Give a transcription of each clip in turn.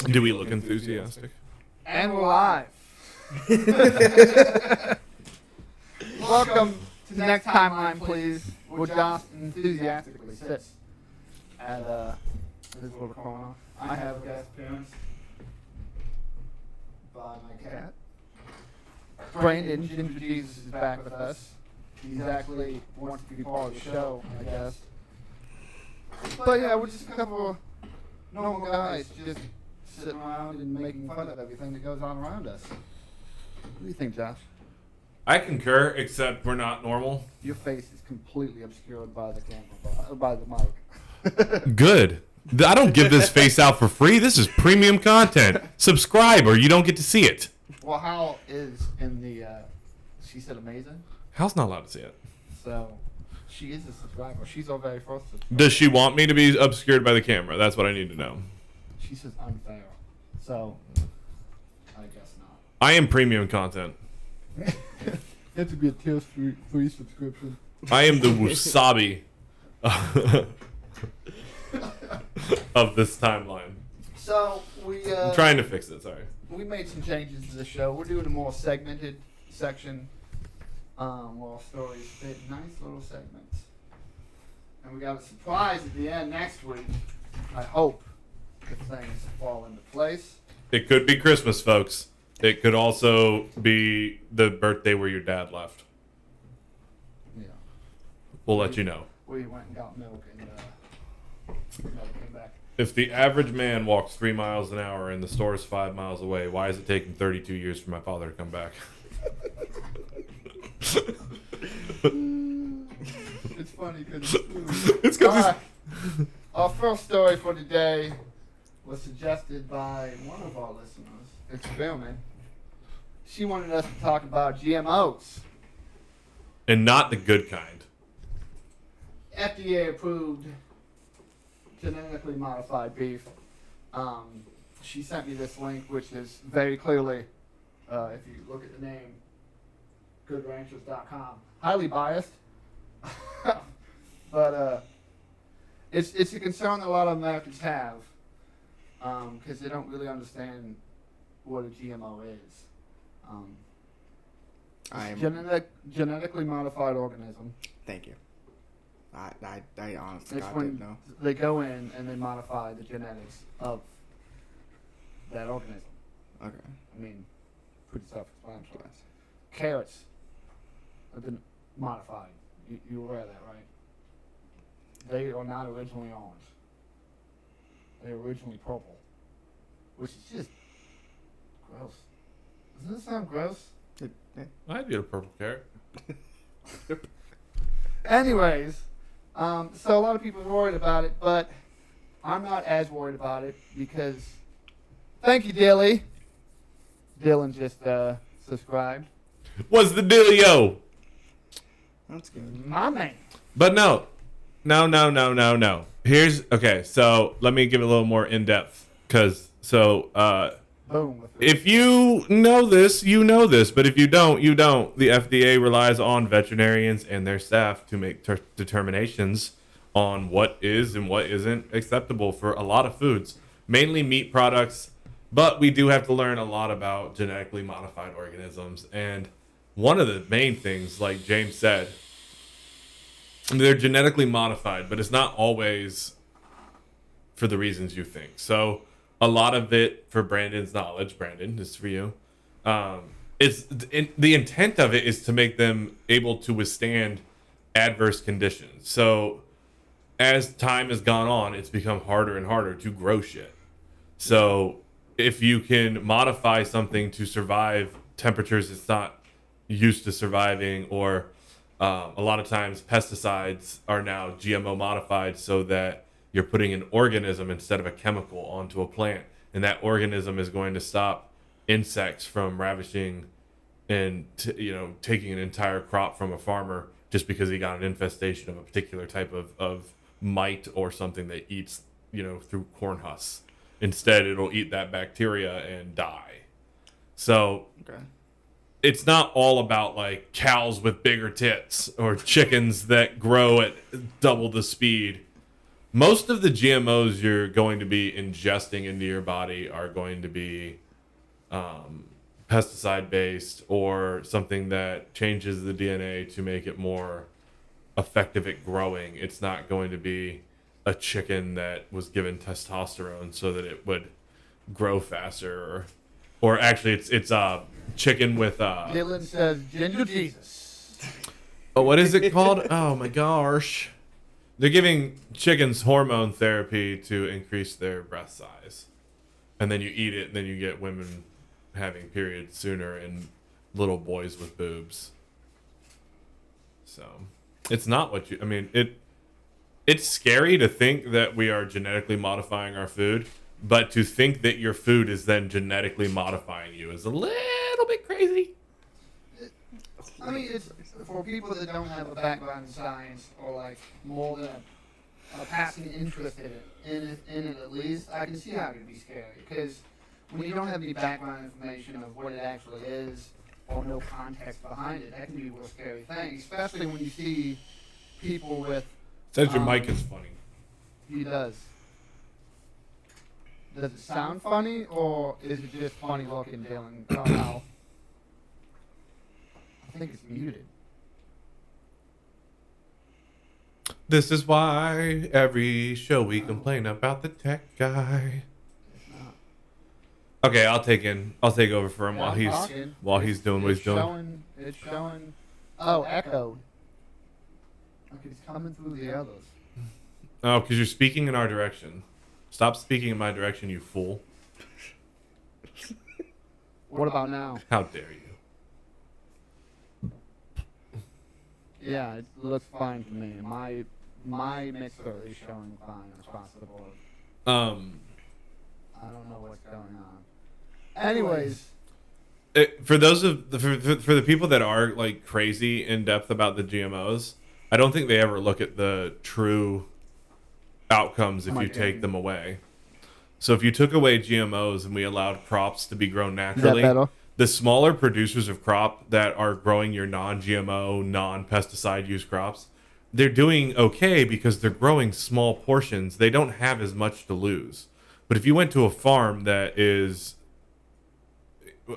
Do we look enthusiastic? And we're live. Welcome to the next timeline, please, where Josh enthusiastically sits at this little corner. I have a guest appearance by my cat. Brandon, Ginger Jesus, is back with us. He exactly wants to be part of the show, I guess. But yeah, we're just a couple of normal guys just sitting around and making fun of everything that goes on around us. What do you think, Josh? I concur, except we're not normal. Your face is completely obscured by the camera, by the mic. Good. I don't give this face out for free. This is premium content. Subscribe or you don't get to see it. Well, Hal is in the, she said amazing. Hal's not allowed to see it. So, she is a subscriber. She's our very first subscriber. Does she want me to be obscured by the camera? That's what I need to know. She says unfair. So, I guess not. I am premium content. You have to be a tier free subscription. I am the wasabi of this timeline. So, I'm trying to fix it, sorry. We made some changes to the show. We're doing a more segmented section where our stories fit nice little segments. And we got a surprise at the end next week. I hope if things fall into place. It could be Christmas, folks. It could also be the birthday where your dad left. Yeah. We'll let you know. We went and got milk and never came back. If the average man walks 3 miles an hour and the store is 5 miles away, why is it taking 32 years for my father to come back? It's funny because It's because our first story for today was suggested by one of our listeners, Experiment. She wanted us to talk about GMOs. and not the good kind. FDA approved genetically modified beef. She sent me this link, which is very clearly, if you look at the name, goodranchers.com. Highly biased, but it's a concern that a lot of Americans have because they don't really understand what a GMO is. Genetically modified organism. Thank you. I honestly It's God when didn't know. they go in and they modify the genetics of that organism. Okay. I mean, pretty self-explanatory. Carrots have been modified. You aware of that, right? They are not originally orange. They were originally purple, which is just gross. Doesn't it sound gross? I'd be a purple carrot. Anyways, so a lot of people are worried about it, but I'm not as worried about it because, thank you, Dilly. Dylan just subscribed. What's the dealio? That's good. My man. But no. Here's, okay, so let me give it a little more in-depth. Boom. If you know this, you know this. But if you don't, you don't. The FDA relies on veterinarians and their staff to make determinations on what is and what isn't acceptable for a lot of foods. Mainly meat products. But we do have to learn a lot about genetically modified organisms. And one of the main things, like James said, they're genetically modified, but it's not always for the reasons you think. So a lot of it, for Brandon's knowledge, Brandon, this is for you, the intent of it is to make them able to withstand adverse conditions. So as time has gone on, it's become harder and harder to grow shit. So if you can modify something to survive temperatures it's not used to surviving, or a lot of times pesticides are now GMO modified so that you're putting an organism instead of a chemical onto a plant, and that organism is going to stop insects from ravishing and taking an entire crop from a farmer just because he got an infestation of a particular type of mite or something that eats through corn husks. Instead, it'll eat that bacteria and die. So it's not all about like cows with bigger tits or chickens that grow at double the speed. most of the GMOs you're going to be ingesting into your body are going to be pesticide based or something that changes the DNA to make it more effective at growing. It's not going to be a chicken that was given testosterone so that it would grow faster, or actually it's a chicken with Dylan says Ginger Jesus. oh, what is it called? Oh my gosh. They're giving chickens hormone therapy to increase their breast size. And then you eat it and then you get women having periods sooner and little boys with boobs. So, it's not what you it's scary to think that we are genetically modifying our food, but to think that your food is then genetically modifying you is a little bit crazy. I mean, it's for people that don't have a background in science or like more than a passing interest in it at least. I can see how it would be scary because when you don't have any background information of what it actually is or no context behind it, that can be a real scary thing. Especially when you see people with. Says your mic is funny. He does. Does it sound funny or is it just funny looking, Dylan? Oh, no. I think it's muted. This is why every show we complain about the tech guy. Okay, I'll take over for him while he's doing what he's doing. It's showing. Oh, echoed. Okay, it's coming through the others. Oh, because you're speaking in our direction. Stop speaking in my direction, you fool. What about now? How dare you? Yeah, it looks fine to me. My mixer is showing fine across the board. I don't know what's going on. Anyways, for the people that are like crazy in depth about the GMOs, I don't think they ever look at the true outcomes if you take them away. So if you took away GMOs and we allowed crops to be grown naturally, the smaller producers of crop that are growing your non-GMO, non-pesticide use crops, they're doing okay because they're growing small portions. They don't have as much to lose. But if you went to a farm that is,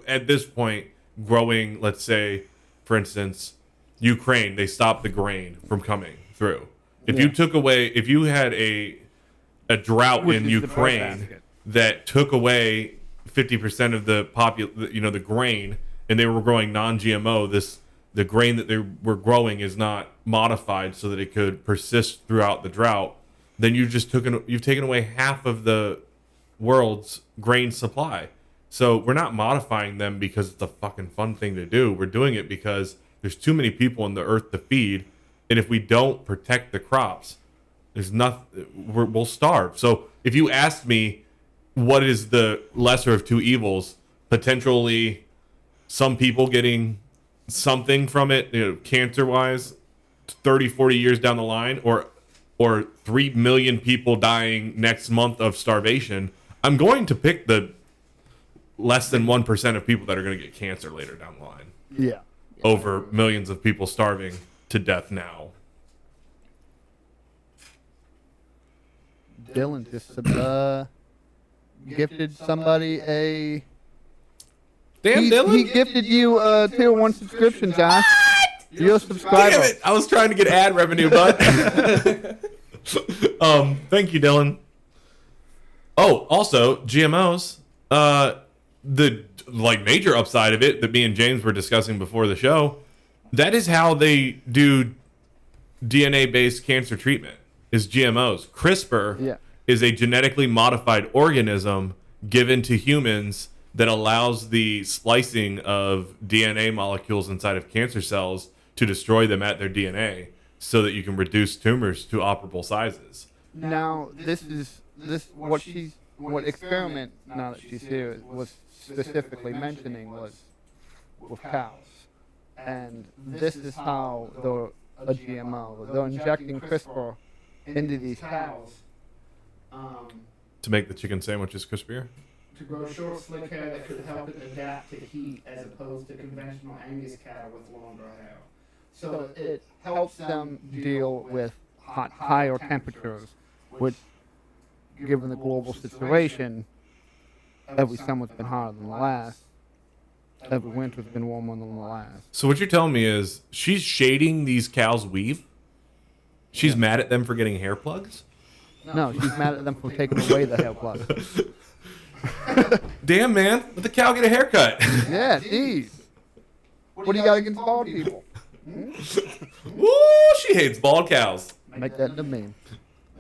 at this point, growing, let's say, for instance, Ukraine, they stopped the grain from coming through. If you took away, if you had a drought in Ukraine that took away 50% of the the grain, and they were growing non-GMO, the grain that they were growing is not modified so that it could persist throughout the drought, then you've taken away half of the world's grain supply. So we're not modifying them because it's a fucking fun thing to do. We're doing it because there's too many people on the earth to feed, and if we don't protect the crops, we'll starve. So if you asked me what is the lesser of two evils, potentially some people getting something from it, cancer-wise, 30, 40 years down the line, or 3 million people dying next month of starvation, I'm going to pick the less than 1% of people that are going to get cancer later down the line. Yeah. Over millions of people starving to death now. Dylan just gifted somebody a... Damn, Dylan. He gifted you a tier 1 subscription, Josh. You're a subscriber. Damn it. I was trying to get ad revenue, bud. Thank you, Dylan. Oh, also, GMOs. The major upside of it that me and James were discussing before the show, that is how they do DNA-based cancer treatment, is GMOs. CRISPR is a genetically modified organism given to humans that allows the splicing of DNA molecules inside of cancer cells to destroy them at their DNA so that you can reduce tumors to operable sizes. Now, what experiment, now that she's here, was specifically mentioning was with cows. And this is how a GMO, they're injecting CRISPR into these cows. To make the chicken sandwiches crispier? To grow short, slick hair that could help it adapt to heat as opposed to conventional Angus cattle with longer hair. So it helps them deal with higher temperatures which, given the global situation, every summer's been hotter than the last. Every winter's been warmer than the last. So what you're telling me is she's shading these cows' weave? She's mad at them for getting hair plugs? No, she's mad at them for taking away the hair plug. Damn, man. Let the cow get a haircut. Yeah, geez. What do you got against bald people? Woo, she hates bald cows. Make that the meme.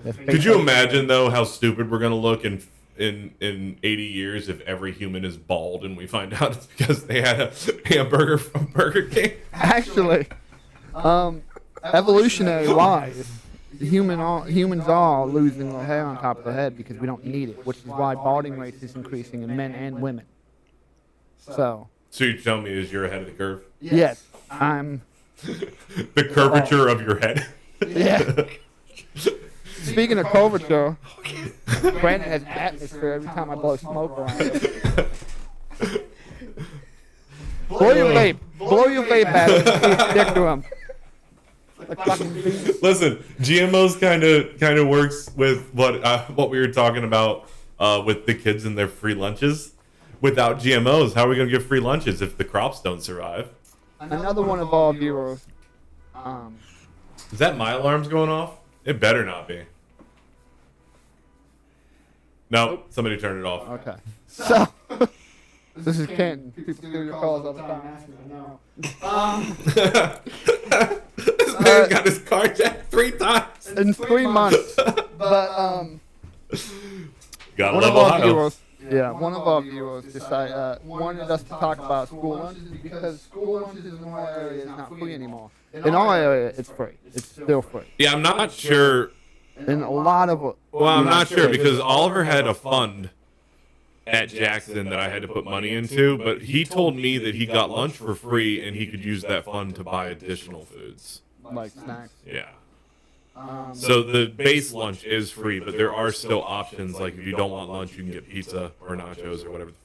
Could you imagine, though, how stupid we're going to look in 80 years if every human is bald and we find out it's because they had a hamburger from Burger King? Actually, evolutionary wise, humans are losing their hair on top of their head because we don't need it, which is why balding rate is increasing in men and women. So you're telling me is you're ahead of the curve? yes, I'm. The curvature of your head? Yeah. Speaking of curvature, Brandon has atmosphere every time I blow smoke around him. Blow your vape. Blow your vape at him. Stick to him. Like fucking bees. Listen, GMOs kind of works with what we were talking about with the kids and their free lunches. Without GMOs, how are we going to get free lunches if the crops don't survive? Another one of our viewers. Is that my alarms going off? It better not be. No, somebody turned it off. Okay. So, this is Canton. People steal your calls all the time asking me now. This man got his car jacked 3 times. In 3 months. But, Gotta one love of our Ohio. viewers, one of our viewers decided, wanted us to talk about school lunches because school lunches in our area is not free anymore. In our area, it's free. It's still free. Yeah, I'm not sure. In a lot of Well, I'm not sure because Oliver had a fund at Jackson that I had to put money into, but he told me that he got lunch for free and he could use that fund to buy additional foods. like snacks. Yeah. So the base lunch is free, but there are still options. Like if you don't want lunch, you can get pizza or nachos or whatever the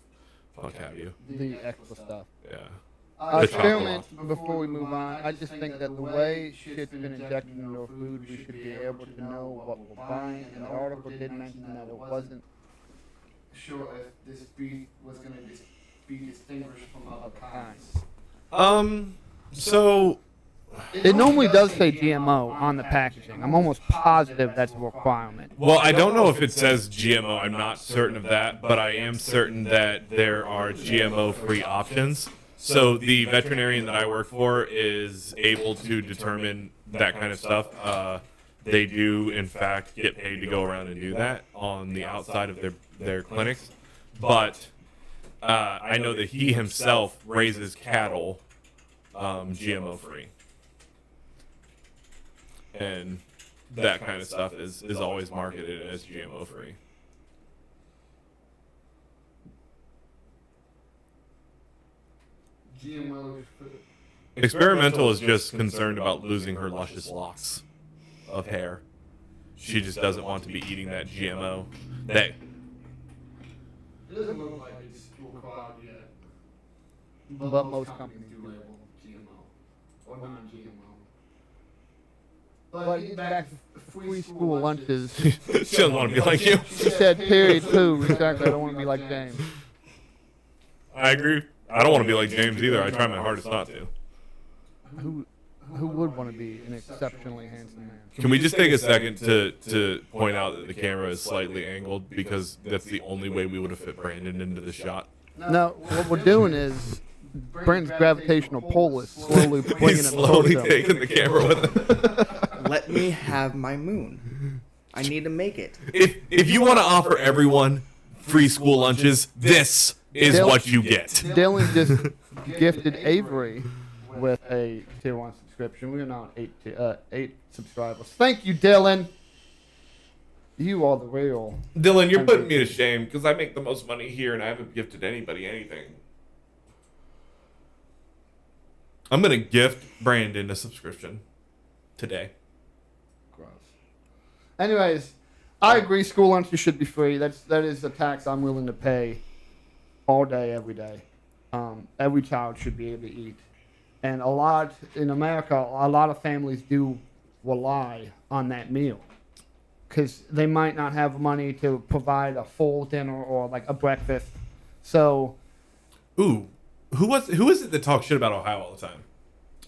fuck have you. The extra stuff. Yeah. The experiment, before we move on, I just think that the way shit's been injected into our food, we should be able to know what we're buying. And the article did mention that it wasn't sure if this beef was going to be distinguished from other kinds. So It normally does say GMO on the packaging. I'm almost positive that's a requirement. well, I don't know if it says GMO. I'm not certain of that, but I am certain that there are GMO-free options. So the veterinarian that I work for is able to determine that kind of stuff. They do, in fact, get paid to go around and do that on the outside of their clinics. But I know that he himself raises cattle GMO-free. And that kind of stuff is always marketed as GMO-free. GMO. Experimental is just concerned about losing her luscious locks of hair. She just doesn't want to be eating that GMO. It doesn't look like it's required yet. But most companies do label GMO or non-GMO. But getting back to free school lunches. She doesn't want to be like you. She said, period, too. Exactly. I don't want to be like James. I agree. I don't want to be like James either. I try my hardest not to. Who would want to be an exceptionally handsome man? Can we just take a second to point out that the camera is slightly angled because that's the only way we would have fit Brandon into the shot? No, what we're doing is Brandon's gravitational pull is slowly bringing He's it slowly towards him. taking the camera with him. Let me have my moon. I need to make it. If you want to offer everyone free school lunches, this is what you get. Dylan just gifted Avery with a tier 1 subscription. We're now on 8 subscribers. Thank you, Dylan. You are the real. Dylan, you're putting me to shame because I make the most money here and I haven't gifted anybody anything. I'm going to gift Brandon a subscription today. Gross. Anyways, I agree school lunches should be free. That is a tax I'm willing to pay all day, every day. Every child should be able to eat. And in America, a lot of families do rely on that meal. because they might not have money to provide a full dinner or like a breakfast. So, Ooh, who is it that talks shit about Ohio all the time?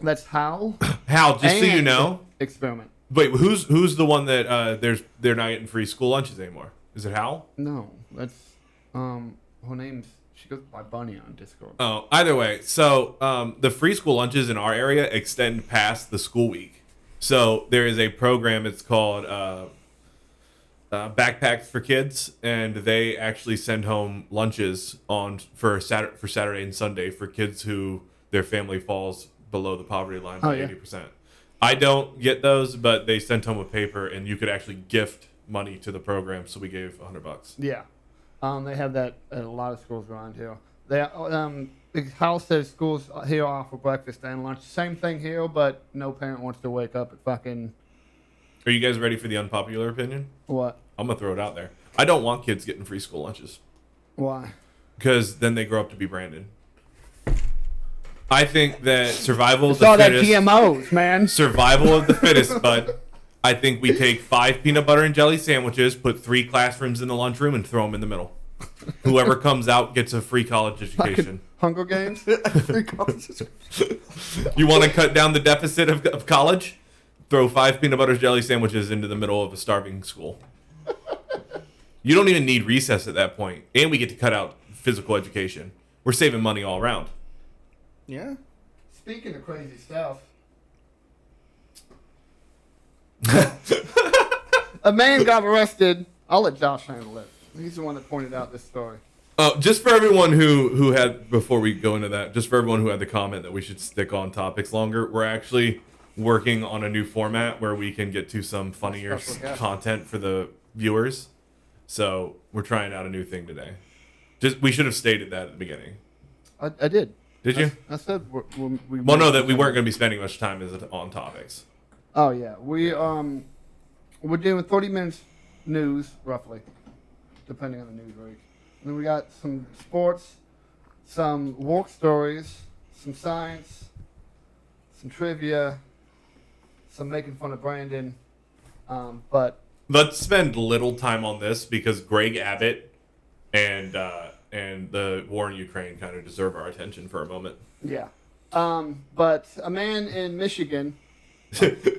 that's Hal. Hal, just so you and know. Experiment. Wait, who's the one that they're not getting free school lunches anymore? Is it Hal? No, that's her name's. She goes by Bunny on Discord. Oh, either way. So the free school lunches in our area extend past the school week. So there is a program. It's called Backpacks for Kids, and they actually send home lunches for Saturday and Sunday for kids who their family falls below the poverty line by 80%. I don't get those, but they sent home a paper, and you could actually gift money to the program. So we gave $100. Yeah, they have that at a lot of schools around here. They the house says schools here offer breakfast and lunch. Same thing here, but no parent wants to wake up at fucking. Are you guys ready for the unpopular opinion? What? I'm gonna throw it out there. I don't want kids getting free school lunches Why? because then they grow up to be Brandon. I think that survival of It's all the that fittest. GMOs, man. Survival of the fittest, bud. I think we take 5 peanut butter and jelly sandwiches, put 3 classrooms in the lunchroom, and throw them in the middle. Whoever comes out gets a free college education. Hunger Games. You want to cut down the deficit of college? Throw 5 peanut butter jelly sandwiches into the middle of a starving school. You don't even need recess at that point, and we get to cut out physical education. We're saving money all around. Yeah. Speaking of crazy stuff, a man got arrested. I'll let Josh handle it. He's the one that pointed out this story. Just for everyone who had, before we go into that, just for everyone who had the comment that we should stick on topics longer, we're actually working on a new format where we can get to some funnier content for the viewers. So we're trying out a new thing today. We should have stated that at the beginning. I did. Did you? I said we. Well, no, that we weren't going to be spending much time on topics. Oh yeah, we're doing 30 minutes news roughly, depending on the news week. And then we got some sports, some work stories, some science, some trivia, some making fun of Brandon. But let's spend little time on this because Greg Abbott and the war in Ukraine kind of deserve our attention for a moment. yeah, but a man in Michigan.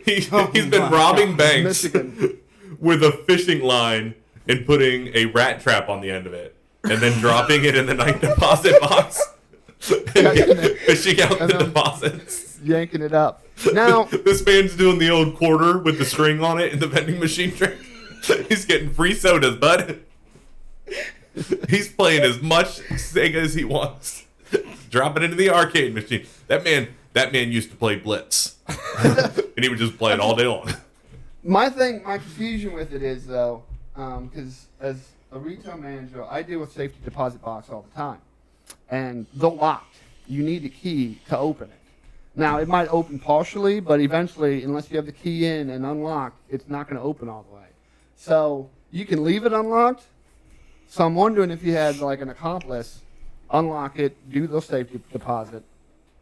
He's been robbing banks Michigan. with a fishing line and putting a rat trap on the end of it, and then dropping it in the night deposit box and fishing out the deposits. Yanking it up. Now This man's doing the old quarter with the string on it in the vending machine trick. He's getting free sodas, bud. He's playing as much Sega as he wants. Drop it into the arcade machine. That man used to play Blitz. And he would just play it all day long. my confusion with it is though, because as a retail manager, I deal with safety deposit box all the time, and they're locked. You need a key to open it. Now it might open partially, but eventually, unless you have the key in and unlocked, it's not going to open all the way. So you can leave it unlocked. So I'm wondering if you had like an accomplice, unlock it, do the safety deposit,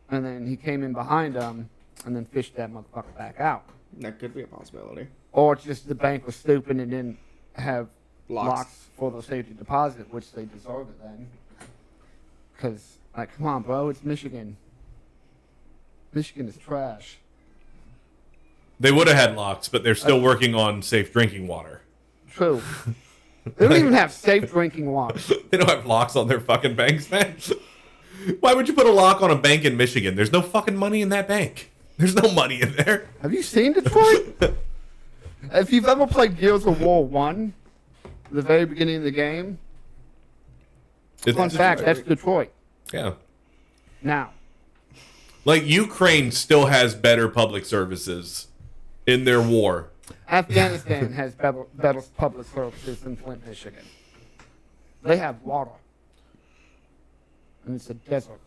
and then he came in behind him and then fished that motherfucker back out. That could be a possibility. Or it's just the bank was stupid and didn't have Locks. locks for the safety deposit, which they deserve it then. Because, like, come on, bro, it's Michigan. Michigan is trash. They would have had locks, but they're still working on safe drinking water. True. They don't even have safe drinking water. They don't have locks on their fucking banks, man. Why would you put a lock on a bank in Michigan? There's no fucking money in that bank. There's no money in there. Have you seen Detroit? If you've ever played Gears of War 1, the very beginning of the game, fun fact, that's Detroit. Yeah. Now, Like, Ukraine still has better public services in their war. Afghanistan has better public services than Flint, Michigan. They have water. And it's a desert.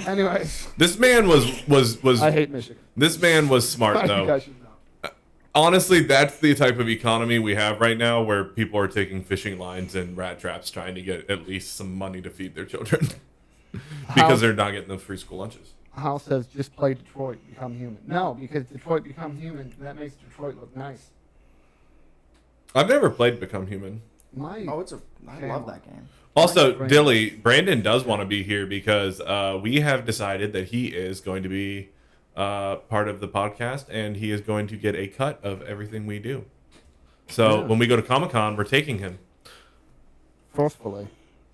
Anyways, This man was I hate Michigan. this man was smart You though. guys should know. Honestly, that's the type of economy we have right now where people are taking fishing lines and rat traps trying to get at least some money to feed their children. Because they're not getting those free school lunches. House says just play Detroit, become human. No, because Detroit become human, that makes Detroit look nice. I've never played Become Human. I love that game. Also, Dilly, Brandon does want to be here because we have decided that he is going to be part of the podcast, and he is going to get a cut of everything we do. So when we go to Comic-Con, we're taking him. Forcefully.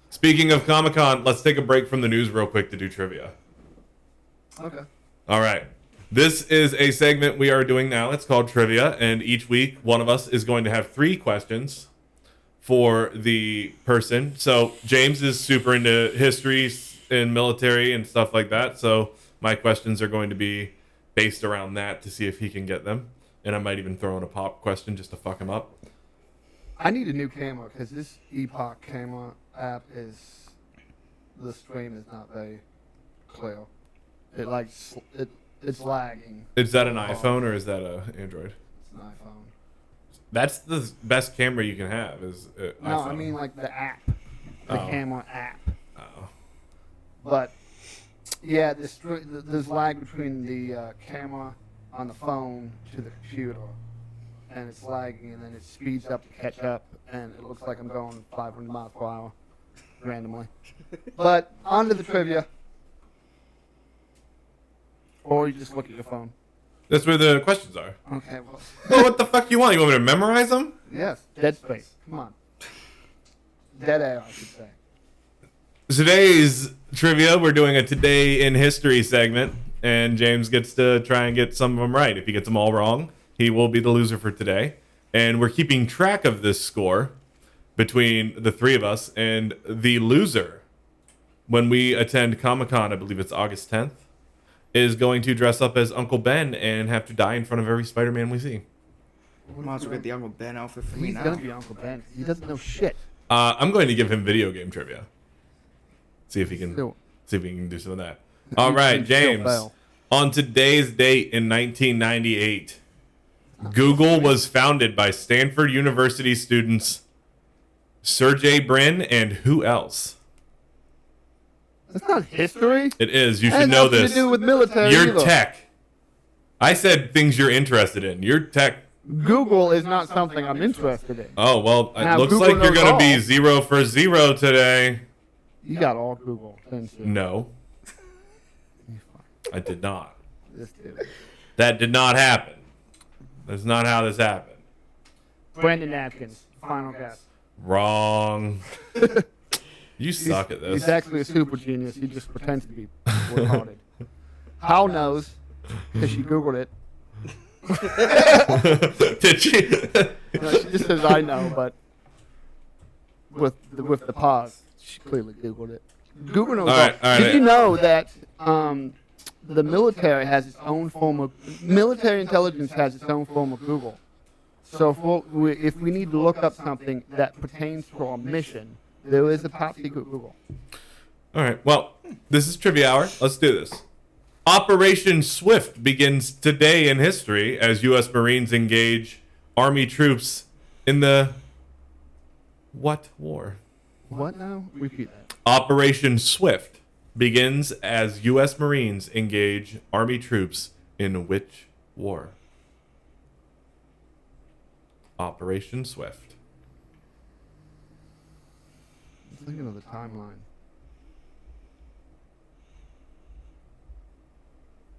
Speaking of Comic-Con, let's take a break from the news real quick to do trivia. Okay. All right. This is a segment we are doing now. It's called Trivia, and each week one of us is going to have 3 questions for the person. So James is super into history and military and stuff like that, so my questions are going to be based around that to see if he can get them. And I might even throw in a pop question just to fuck him up. I need a new camera because this Epoch camera app is, the stream is not very clear. It's lagging. Is that an iPhone or is that an Android? It's an iPhone. That's the best camera you can have is No, iPhone. I mean like the app, the camera app. Oh. But yeah, there's lag between the camera on the phone to the computer, and it's lagging, and then it speeds up to catch up, and it looks like I'm going 500 miles per hour randomly. But on to the trivia. Or you just look at your phone. That's where the questions are. Okay, well. Well, what the fuck do you want? You want me to memorize them? Yes, Dead Space. Come on. Dead air, I should say. Today's trivia, we're doing a Today in History segment, and James gets to try and get some of them right. If he gets them all wrong, he will be the loser for today. And we're keeping track of this score between the 3 of us, and the loser, when we attend Comic-Con, I believe it's August 10th, is going to dress up as Uncle Ben and have to die in front of every Spider-Man we see. Might as well get the Uncle Ben outfit for me He's now. gonna be Uncle Ben. He doesn't know shit. I'm going to give him video game trivia. See if he can Still. see if he can do some of that. All right, James. On today's date in 1998, Google was founded by Stanford University students Sergey Brin and who else? That's not history. It is. You That has should know nothing this. to do with military You're either. tech. I said things you're interested in. You're tech. Google is not something I'm interested in. Oh, well, it Now, looks Google like you're knows going to be all. 0 for 0 today. You got all Google, didn't you? No, I did not. This dude. That did not happen. That's not how this happened. Brandon Atkins, final guess. Wrong. You suck at He's this. actually a super genius. He just pretends to be retarded. Hal knows, because she Googled it. Did she? No, she just says, I know, but with the pause, she clearly Googled it. Google knows All right, all right. Did you know that the military has its own form of... Military intelligence has its own form of Google. So if we need to look up something that pertains to our mission, there is a top secret Google. All right. Well, this is Trivia Hour. Let's do this. Operation Swift begins today in history as U.S. Marines engage Army troops in the what war? What now? Repeat that. Operation Swift begins as U.S. Marines engage Army troops in which war? Operation Swift. I'm thinking of the timeline.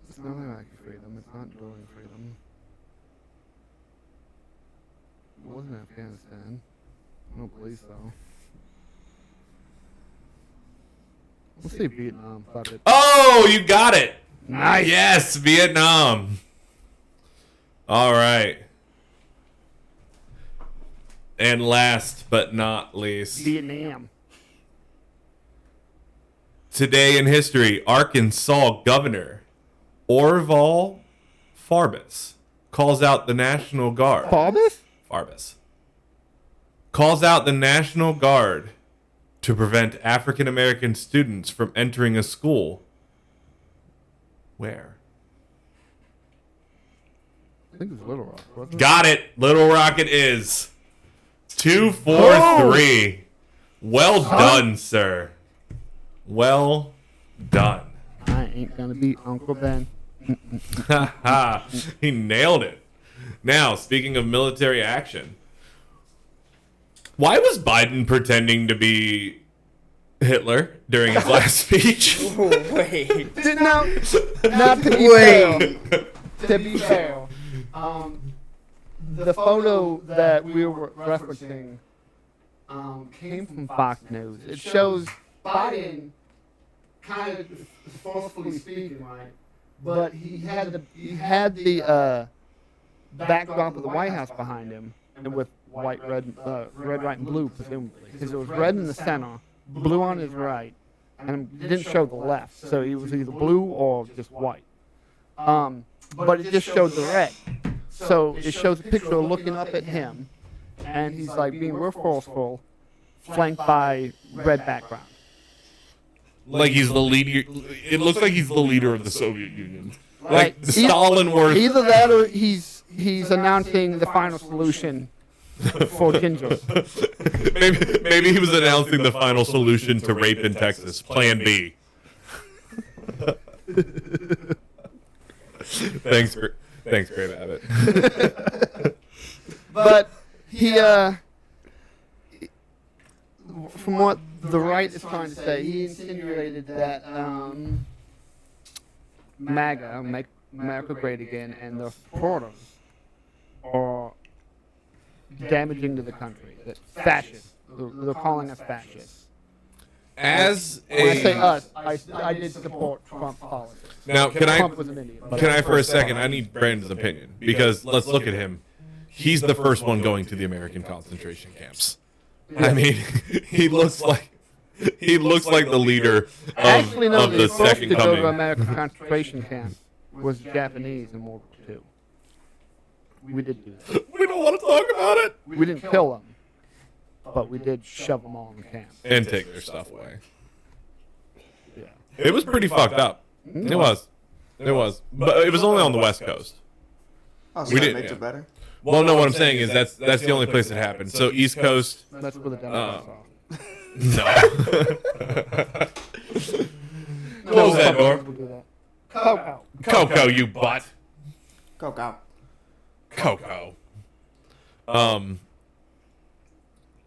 It's not Iraqi freedom. It's not enduring freedom. It wasn't Afghanistan. I don't believe so. We'll say Vietnam. Fuck it. Oh, you got it. Nice. Yes, Vietnam. All right. And last but not least, Vietnam. today in history, Arkansas Governor Orval Farbus calls out the National Guard. Farbus calls out the National Guard to prevent African American students from entering a school. Where? I think it was Little Rock, wasn't it? Got it. Little Rock it is. 2 4 Oh! 3. Well done, sir. Well done. I ain't gonna beat Uncle Ben. He nailed it. Now, speaking of military action, Why was Biden pretending to be Hitler during his last speech? Oh, wait. Now, not to be Wait. fair, to be fair, the photo that we were referencing came from Fox News. It shows Biden kind of forcefully speaking, right? But he had the backdrop of the White House behind him, and with white, red, white, and blue, presumably, because it was red in the center, blue on his right, and it didn't show the left, so it was either blue or just white. But it just showed the red. So it shows a picture looking up at him, and he's like being real forceful, flanked by red background. Like he's the leader. It looks like he's the leader of the Soviet Union. Like Right. Stalin were. Either that or he's announcing the final solution for ginger. Maybe he was announcing the final solution to rape in Texas. Plan B. Thanks, Greg Abbot. But he, from what the right is trying to say, he insinuated that MAGA, Make America Great Again, and the supporters are damaging to the country. That fascists. They're calling us fascists. As When I say a us, I did support Trump politics. now, Trump was an idiot. but- can I for a second? I need Brandon's opinion because let's look at him. He's the first one going to the American concentration camps. I mean, he looks like the leader Actually, no, of the the first second to go to coming. American concentration camp was Japanese in World War II. We did do that. We don't want to talk about it. We didn't kill them, but we did shove them all in camp. And take their stuff away. Yeah. It was pretty fucked up. It was. But it was only on the West Coast. Oh, so We that didn't- makes it better? Well, no, what I'm saying is that's the only place it happened. So East Coast, That's where the Democrats are. no. No, Close that door. Republicans will do that. Coco. Coco, you butt. Go. Coco.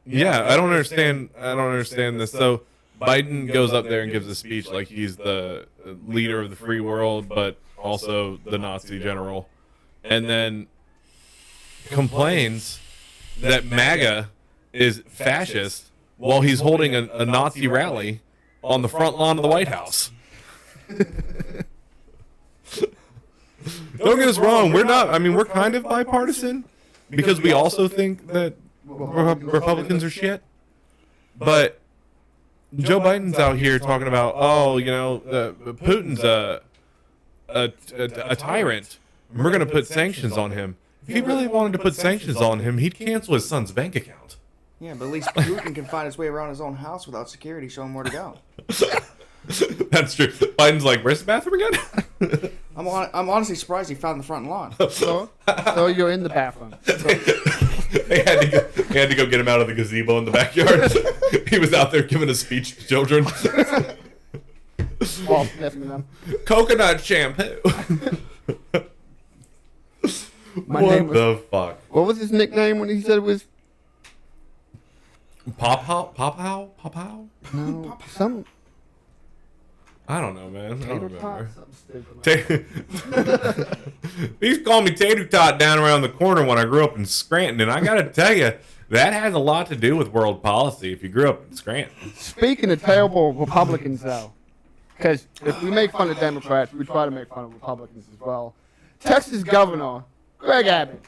Yeah, I don't understand this. So Biden goes up there and gives a speech like he's the leader of the free world, but also the Nazi general, and then complains that MAGA is fascist while he's holding a Nazi rally on the front lawn of the White House. Don't get us wrong. We're not. I mean, we're kind of bipartisan because we also think that Republicans are shit. But Joe Biden's out here talking about, oh, you know, Putin's a tyrant. We're going to put sanctions on him. If he really wanted to put sanctions on him, he'd cancel his son's bank account. Yeah, but at least Putin can find his way around his own house without security showing where to go. That's true. Biden's like, where's the bathroom again? I'm honestly surprised he found the front lawn. So you're in the bathroom. They had to go get him out of the gazebo in the backyard. He was out there giving a speech to children. While sniffing them. Coconut shampoo. My name was, the fuck? what was his nickname when he said it was? Popow? No, some I don't know, man. I don't tater tot, remember. something stupid. They used to call me Tater Tot down around the corner when I grew up in Scranton, and I gotta tell you, that has a lot to do with world policy if you grew up in Scranton. Speaking of terrible Republicans, though, because if we make fun of Democrats, we try to make fun of Republicans as well. Texas Governor Greg Abbott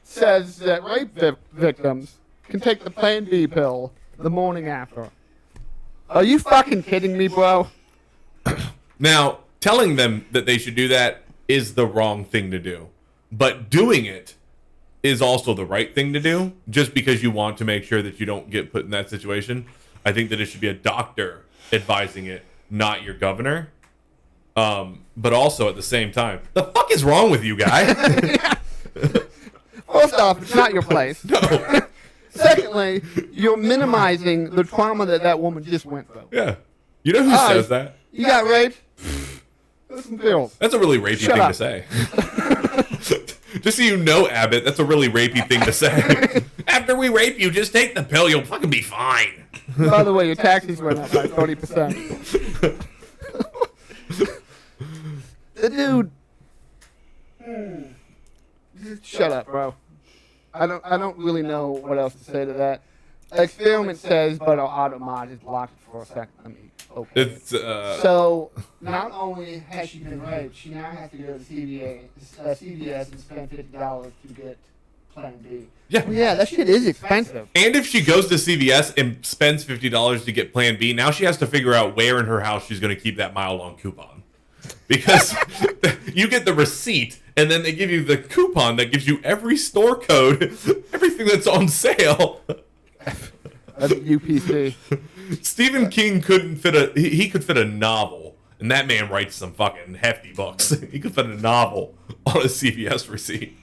says that rape victims can take the Plan B pill the morning after. Are you fucking kidding me, bro? Now, telling them that they should do that is the wrong thing to do, but doing it is also the right thing to do, just because you want to make sure that you don't get put in that situation. I think that it should be a doctor advising it, not your governor. But also at the same time, the fuck is wrong with you, guy? First off, it's not your place. No. Secondly, you're minimizing the trauma that woman just went through. Yeah. You know who says that? You got raped? There's some pills. That's a really rapey Shut thing up. to say. Just so you know, Abbott, that's a really rapey thing to say. After we rape you, just take the pill. You'll fucking be fine. By the way, your taxes went up by 30%. The dude. Just shut up, bro. I don't really know what else to say to that. Experiment says, but our auto mod is locked for a second. I mean, okay. It's So not only has she been raped, she now has to go to CVS and spend $50 to get Plan B. Yeah. Well, yeah, that shit is expensive. And if she goes to CVS and spends $50 to get Plan B, now she has to figure out where in her house she's going to keep that mile-long coupon. Because you get the receipt, and then they give you the coupon that gives you every store code, everything that's on sale. That's UPC. Stephen King couldn't fit he could fit a novel, and that man writes some fucking hefty books. He could fit a novel on a CVS receipt.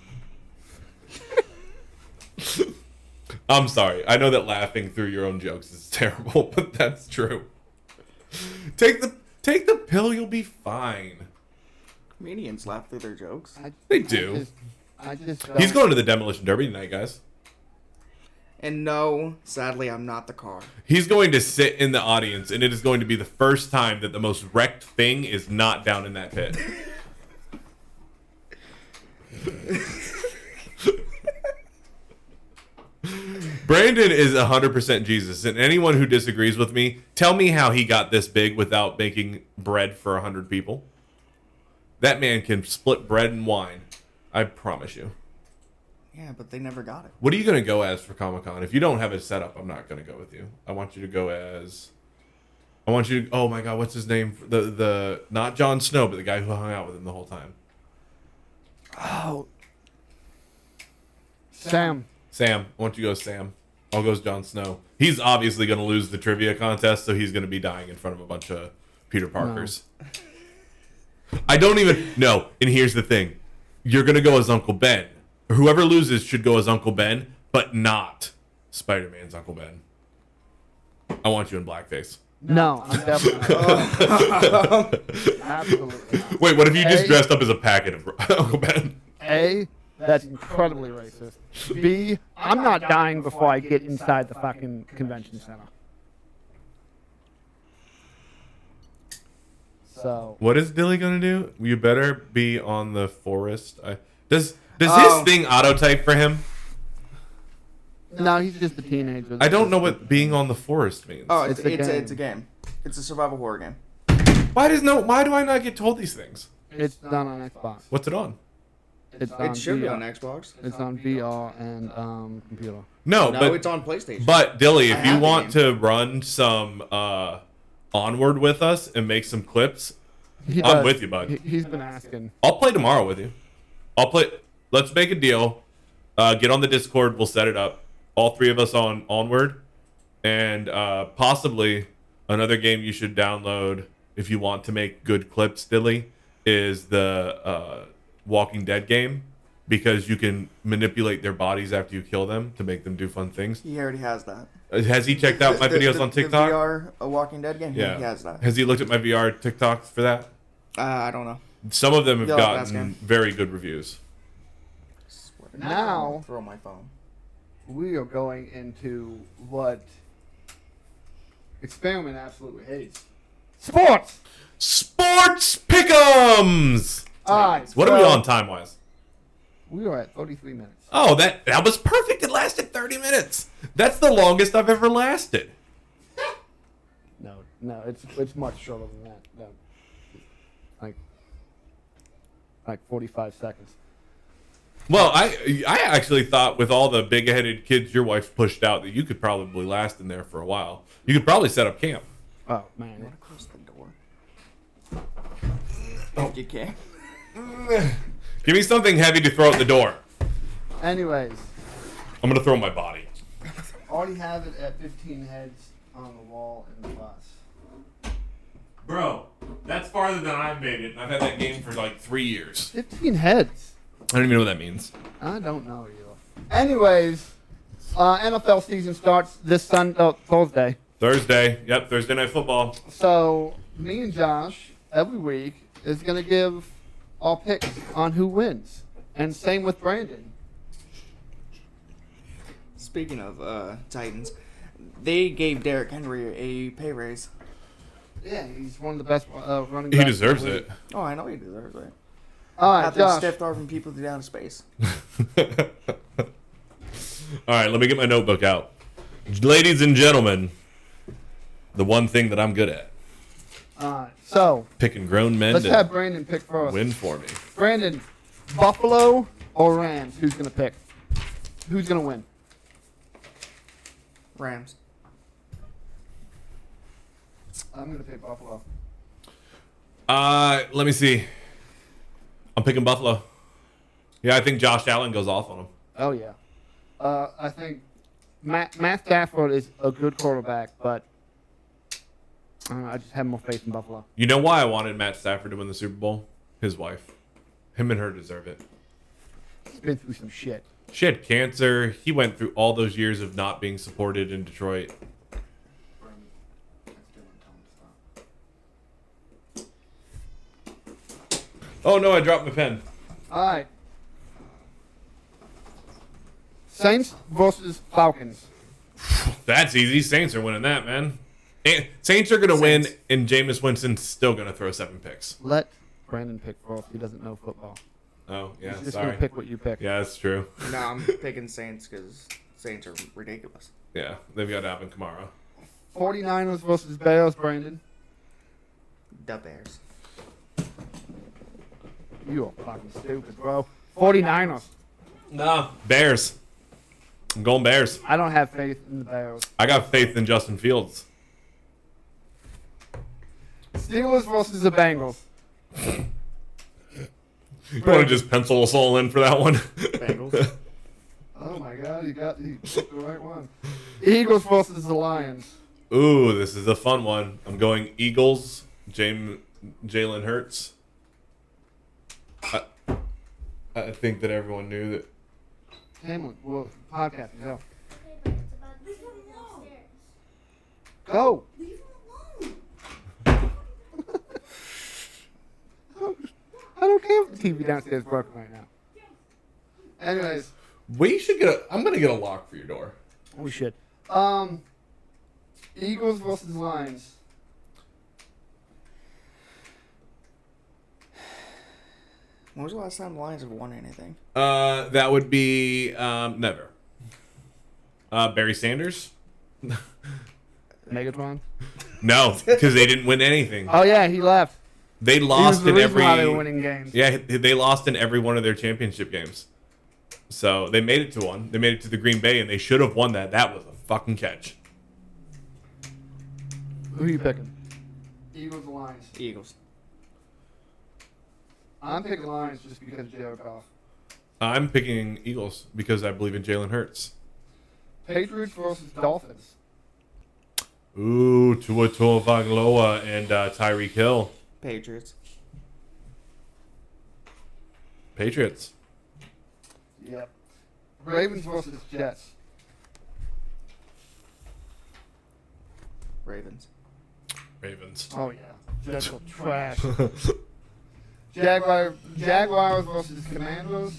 I'm sorry. I know that laughing through your own jokes is terrible, but that's true. Take the pill, you'll be fine. Comedians laugh through their jokes. They do. I just He's going to the Demolition Derby tonight, guys. And no, sadly, I'm not the car. He's going to sit in the audience, and it is going to be the first time that the most wrecked thing is not down in that pit. Brandon is 100% Jesus, and anyone who disagrees with me, tell me how he got this big without making bread for 100 people. That man can split bread and wine. I promise you. Yeah, but they never got it. What are you going to go as for Comic-Con? If you don't have it set up, I'm not going to go with you. I want you to go as... oh my god, what's his name? The not Jon Snow, but the guy who hung out with him the whole time. Oh. Sam. I want you to go as Sam. I'll go as Jon Snow. He's obviously going to lose the trivia contest, so he's going to be dying in front of a bunch of Peter Parkers. No. I don't even... No, and here's the thing. You're going to go as Uncle Ben. Whoever loses should go as Uncle Ben, but not Spider-Man's Uncle Ben. I want you in blackface. No, I'm definitely absolutely not. Wait, what if you just dressed up as a packet of Uncle Ben? A, that's incredibly racist. B, I'm not dying before I get inside the fucking convention center. So. What is Dilly gonna do? You better be on the forest. Does his thing auto-type for him? No, he's just a teenager. I don't know what being on the forest means. Oh, it's a game. It's a survival horror game. Why do I not get told these things? It's done on Xbox. What's it on? It should be on Xbox. It's on VR and computer. No, but it's on PlayStation. But Dilly, if you want to run some Onward with us and make some clips, I'm with you, bud. He's been asking. I'll play tomorrow with you. Let's make a deal. Get on the Discord. We'll set it up. All three of us on Onward, and possibly another game you should download if you want to make good clips. Dilly is the Walking Dead game, because you can manipulate their bodies after you kill them to make them do fun things. He already has that. Has he checked out my videos on TikTok? The VR, a Walking Dead game. Yeah, he has that. Has he looked at my VR TikToks for that? I don't know. Some of them have gotten very good reviews. Now, throw my phone. We are going into what Experiment absolutely hates. Sports pick'ems. All right. What are we on time-wise? We are at 33 minutes. Oh, that was perfect. It lasted 30 minutes. That's the longest I've ever lasted. No, it's much shorter than that. No. Like 45 seconds. Well, I actually thought with all the big-headed kids your wife's pushed out that you could probably last in there for a while. You could probably set up camp. Oh, man. You want to close the door? Oh, you can. Give me something heavy to throw at the door. Anyways. I'm going to throw my body. Already have it at 15 heads on the wall in the bus. Bro, that's farther than I've made it. I've had that game for like 3 years. 15 heads? I don't even know what that means. I don't know you. Anyways, NFL season starts this Thursday. Yep, Thursday Night Football. So, me and Josh, every week, is going to give our picks on who wins. And same with Brandon. Speaking of Titans, they gave Derrick Henry a pay raise. Yeah, he's one of the best running backs. He deserves it. Oh, I know he deserves it. All right, After Josh. Steph Darvin people to down to space. All right, let me get my notebook out. Ladies and gentlemen, the one thing that I'm good at. So, Picking grown men let's to have Brandon pick first. win for me. Brandon, Buffalo or Rams? Who's going to pick? Who's going to win? Rams. I'm going to pick Buffalo. Let me see. I'm picking Buffalo. Yeah, I think Josh Allen goes off on him. Oh, yeah. I think Matt Stafford is a good quarterback, but I don't know, I just have more faith in Buffalo. You know why I wanted Matt Stafford to win the Super Bowl? His wife. Him and her deserve it. He's been through some shit. She had cancer. He went through all those years of not being supported in Detroit. Oh no, I dropped my pen. All right. Saints versus Falcons. That's easy. Saints are winning that, man. Saints are going to win, and Jameis Winston's still going to throw 7 picks. Let Brandon pick first. He doesn't know football. Oh, yeah, He's just sorry. going to pick what you pick. Yeah, that's true. No, I'm picking Saints because Saints are ridiculous. Yeah, they've got Alvin Kamara. 49ers versus Bears, Brandon. The Bears. You are fucking stupid, bro. 49ers. No. Bears. I'm going Bears. I don't have faith in the Bears. I got faith in Justin Fields. Steelers versus the Bengals. You want to just pencil us all in for that one? Bengals. Oh my God, you picked the right one. Eagles versus the Lions. Ooh, this is a fun one. I'm going Eagles. Jalen Hurts. I think that everyone knew that. Hamlin, well, podcast, go. Leave him alone. Go. Leave him alone. I don't care if the TV downstairs is broken right now. Anyways, We should I'm going to get a lock for your door. we should. Eagles versus Lions. When was the last time the Lions have won anything? That would be never. Barry Sanders? Megatron. No, because they didn't win anything. Oh yeah, he left. They He was lost the in reason every. why they were winning games. Yeah, they lost in every one of their championship games. So they made it to one. They made it to the Green Bay, and they should have won that. That was a fucking catch. Who are you picking? Eagles or Lions? Eagles. I'm picking Lions just because of Jared Goff. I'm picking Eagles because I believe in Jalen Hurts. Patriots versus Dolphins. Ooh, Tua Tagovailoa and Tyreek Hill. Patriots. Patriots. Yep. Ravens versus Jets. Ravens. Ravens. Oh yeah. Jets are trash. Jaguars versus Commanders.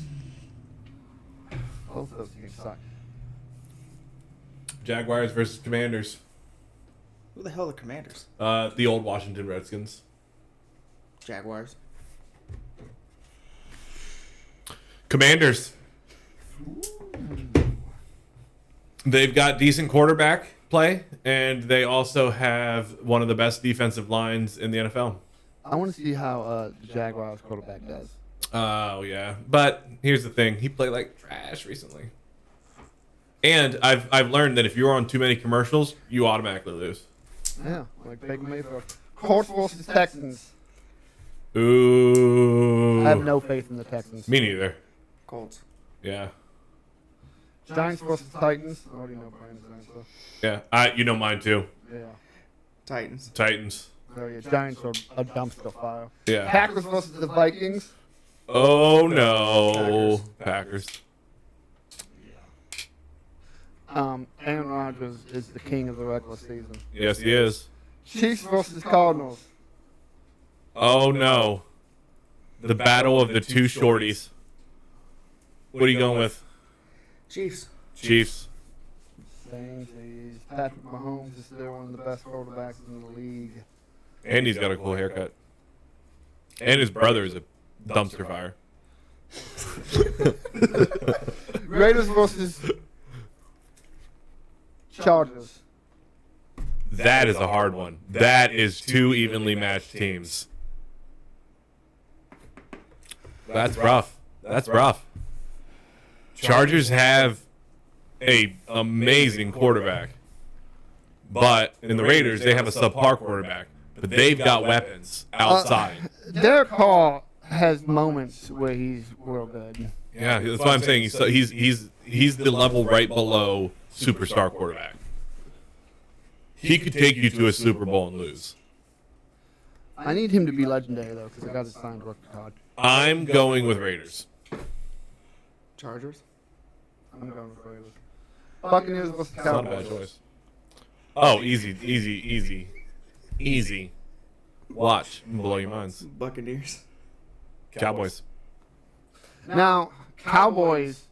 Both of those teams suck. Jaguars versus Commanders. Who the hell are the Commanders? The old Washington Redskins. Jaguars. Commanders. They've got decent quarterback play, and they also have one of the best defensive lines in the NFL. I want to see how the Jaguars quarterback does. Oh, yeah. But here's the thing. He played like trash recently. And I've learned that if you're on too many commercials, you automatically lose. Yeah, like Baker Mayfield. Colts versus Texans. Ooh. I have no faith in the Texans. Me neither. Colts. Yeah. Giants versus Titans. I already know Brian's answer. Yeah. You know mine too. Yeah. Titans. Titans. So yeah, Giants are a dumpster fire. Yeah. Packers versus the Vikings. Oh, no. Packers. Aaron Rodgers is the king of the regular season. Yes, he is. Chiefs versus Cardinals. Oh, no. The battle of the two shorties. What are you going with? Chiefs. Chiefs. Same as Patrick Mahomes is still one of the best quarterbacks in the league. And he's got a cool haircut. And his brother is a dumpster fire. Raiders versus Chargers. That is a hard one. That is two evenly matched teams. That's rough. That's rough. Chargers have a amazing quarterback, but in the Raiders they have a subpar quarterback. But they've got weapons outside. Derek Carr has moments where he's real good. Yeah, that's what I'm saying. He's the level right below superstar quarterback. He could take you to a Super Bowl and lose. I need him to be legendary, though, because I got his signed rookie card. I'm going with Raiders. Chargers. I'm going with Raiders. Buccaneers versus It's not a bad Cowboys. choice. Oh, easy. Watch. Blow your minds. Buccaneers. Cowboys. Now, Cowboys,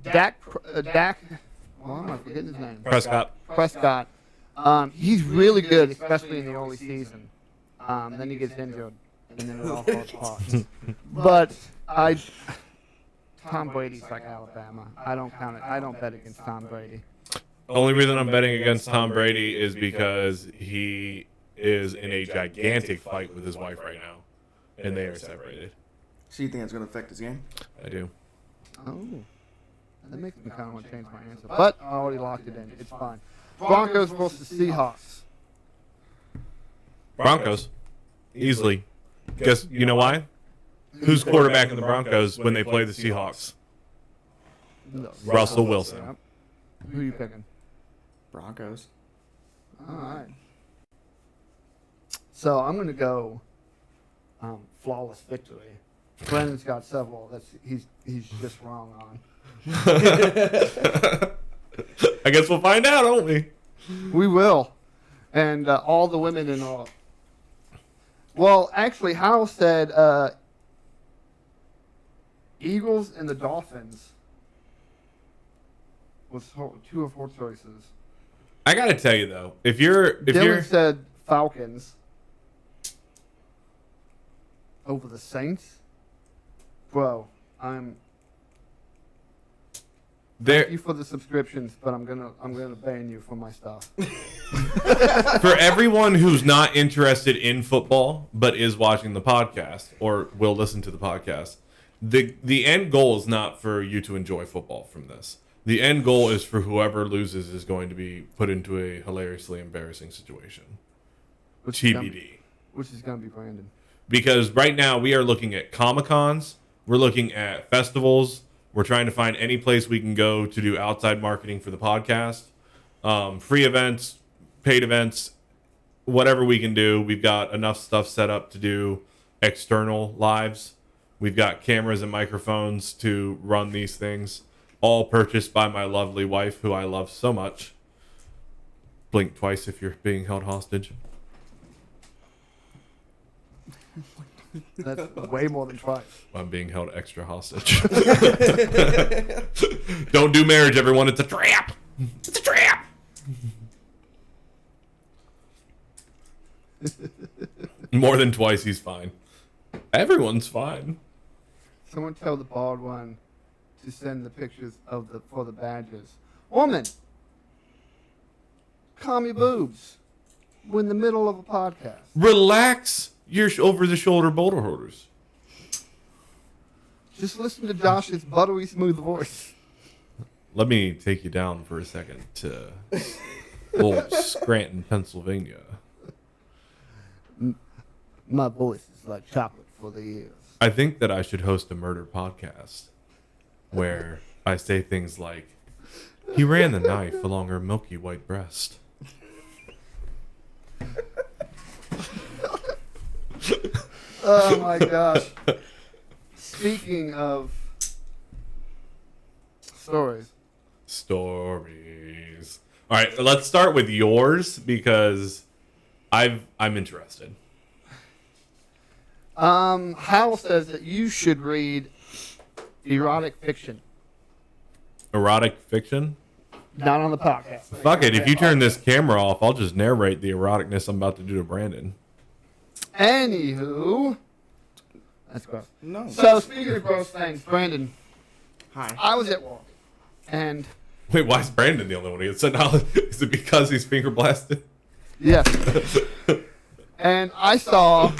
Dak, well, I'm forgetting his name. Prescott. He's really good, especially in the early season. Then he gets injured, and then it all falls apart. But Tom Brady's like Alabama. I don't count it. I don't bet against Tom Brady. The only reason I'm betting against Tom Brady is because he is in a gigantic fight with his wife right now, and they are separated. So you think that's going to affect his game? I do. Oh. That makes me kind of want to change my answer. But I already locked it in. It's fine. Broncos versus Seahawks. Broncos. Easily. Guess you know why? Who's quarterback in the Broncos when they play the Seahawks? No. Russell Wilson. Yep. Who are you picking? Broncos. All right. So I'm going to go flawless victory. Brandon's got several that he's just wrong on. I guess we'll find out, won't we? We will. And all the women in all. Well, actually, Hal said Eagles and the Dolphins was 2 of 4 choices. I gotta tell you though, if Dylan you're said Falcons over the Saints. Bro, thank there you for the subscriptions, but I'm gonna ban you from my stuff. for everyone who's not interested in football but is watching the podcast or will listen to the podcast, the end goal is not for you to enjoy football from this. The end goal is for whoever loses is going to be put into a hilariously embarrassing situation. TBD. Which is gonna be Brandon. Because right now we are looking at Comic-Cons, we're looking at festivals, we're trying to find any place we can go to do outside marketing for the podcast, free events, paid events, whatever we can do. We've got enough stuff set up to do external lives. We've got cameras and microphones to run these things, all purchased by my lovely wife, who I love so much. Blink twice if you're being held hostage. That's way more than twice. I'm being held extra hostage. Don't do marriage, everyone. It's a trap. It's a trap. More than twice, he's fine. Everyone's fine. Someone tell the bald one to send the pictures for the badges. Woman, calm your boobs. We're in the middle of a podcast. Relax your over-the-shoulder boulder holders. Just listen to Josh's buttery smooth voice. Let me take you down for a second to old Scranton, Pennsylvania. My voice is like chocolate for the ears. I think that I should host a murder podcast where I say things like, he ran the knife along her milky white breast. Oh my gosh. Speaking of stories. All right, let's start with yours because I'm interested. Hal says that you should read erotic fiction. Erotic fiction? Not on the podcast. Fuck it. If you turn this camera off, I'll just narrate the eroticness I'm about to do to Brandon. Anywho, that's gross. No. So speaking of gross things, Brandon, Hi. I was at work, and Wait, why is Brandon the only one who gets sent out? Is it because he's finger blasted? yes, and I saw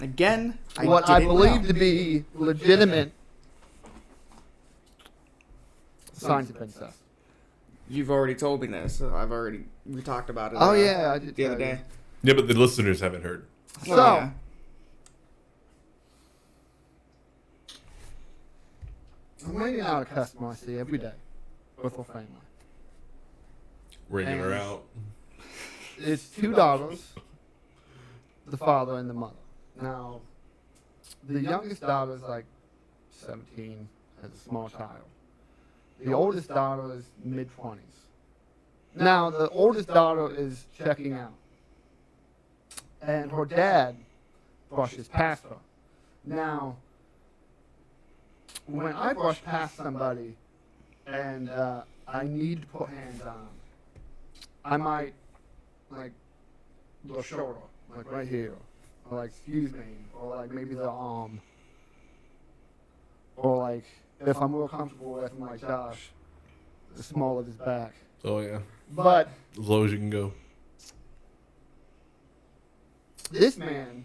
Again, what I didn't believe know. to be legitimate signs of incest. You've already told me this. We talked about it. Oh yeah, I did the other tell you. day. Yeah, but the listeners haven't heard. So, yeah. I'm waiting out a customer I see every day with her family. Ringing her And- out. It's two daughters, the father and the mother. Now, the youngest daughter is like 17, as a small child. The oldest daughter is mid-20s. Now, the oldest daughter is checking out. And her dad brushes past her. Now, when I brush past somebody and I need to put hands on them, I might, like, the shoulder, like right here, or like, excuse me, or like maybe the arm, or like, if I'm real comfortable with him, like Josh, the small of his back. Oh, yeah. But As low as you can go. this man,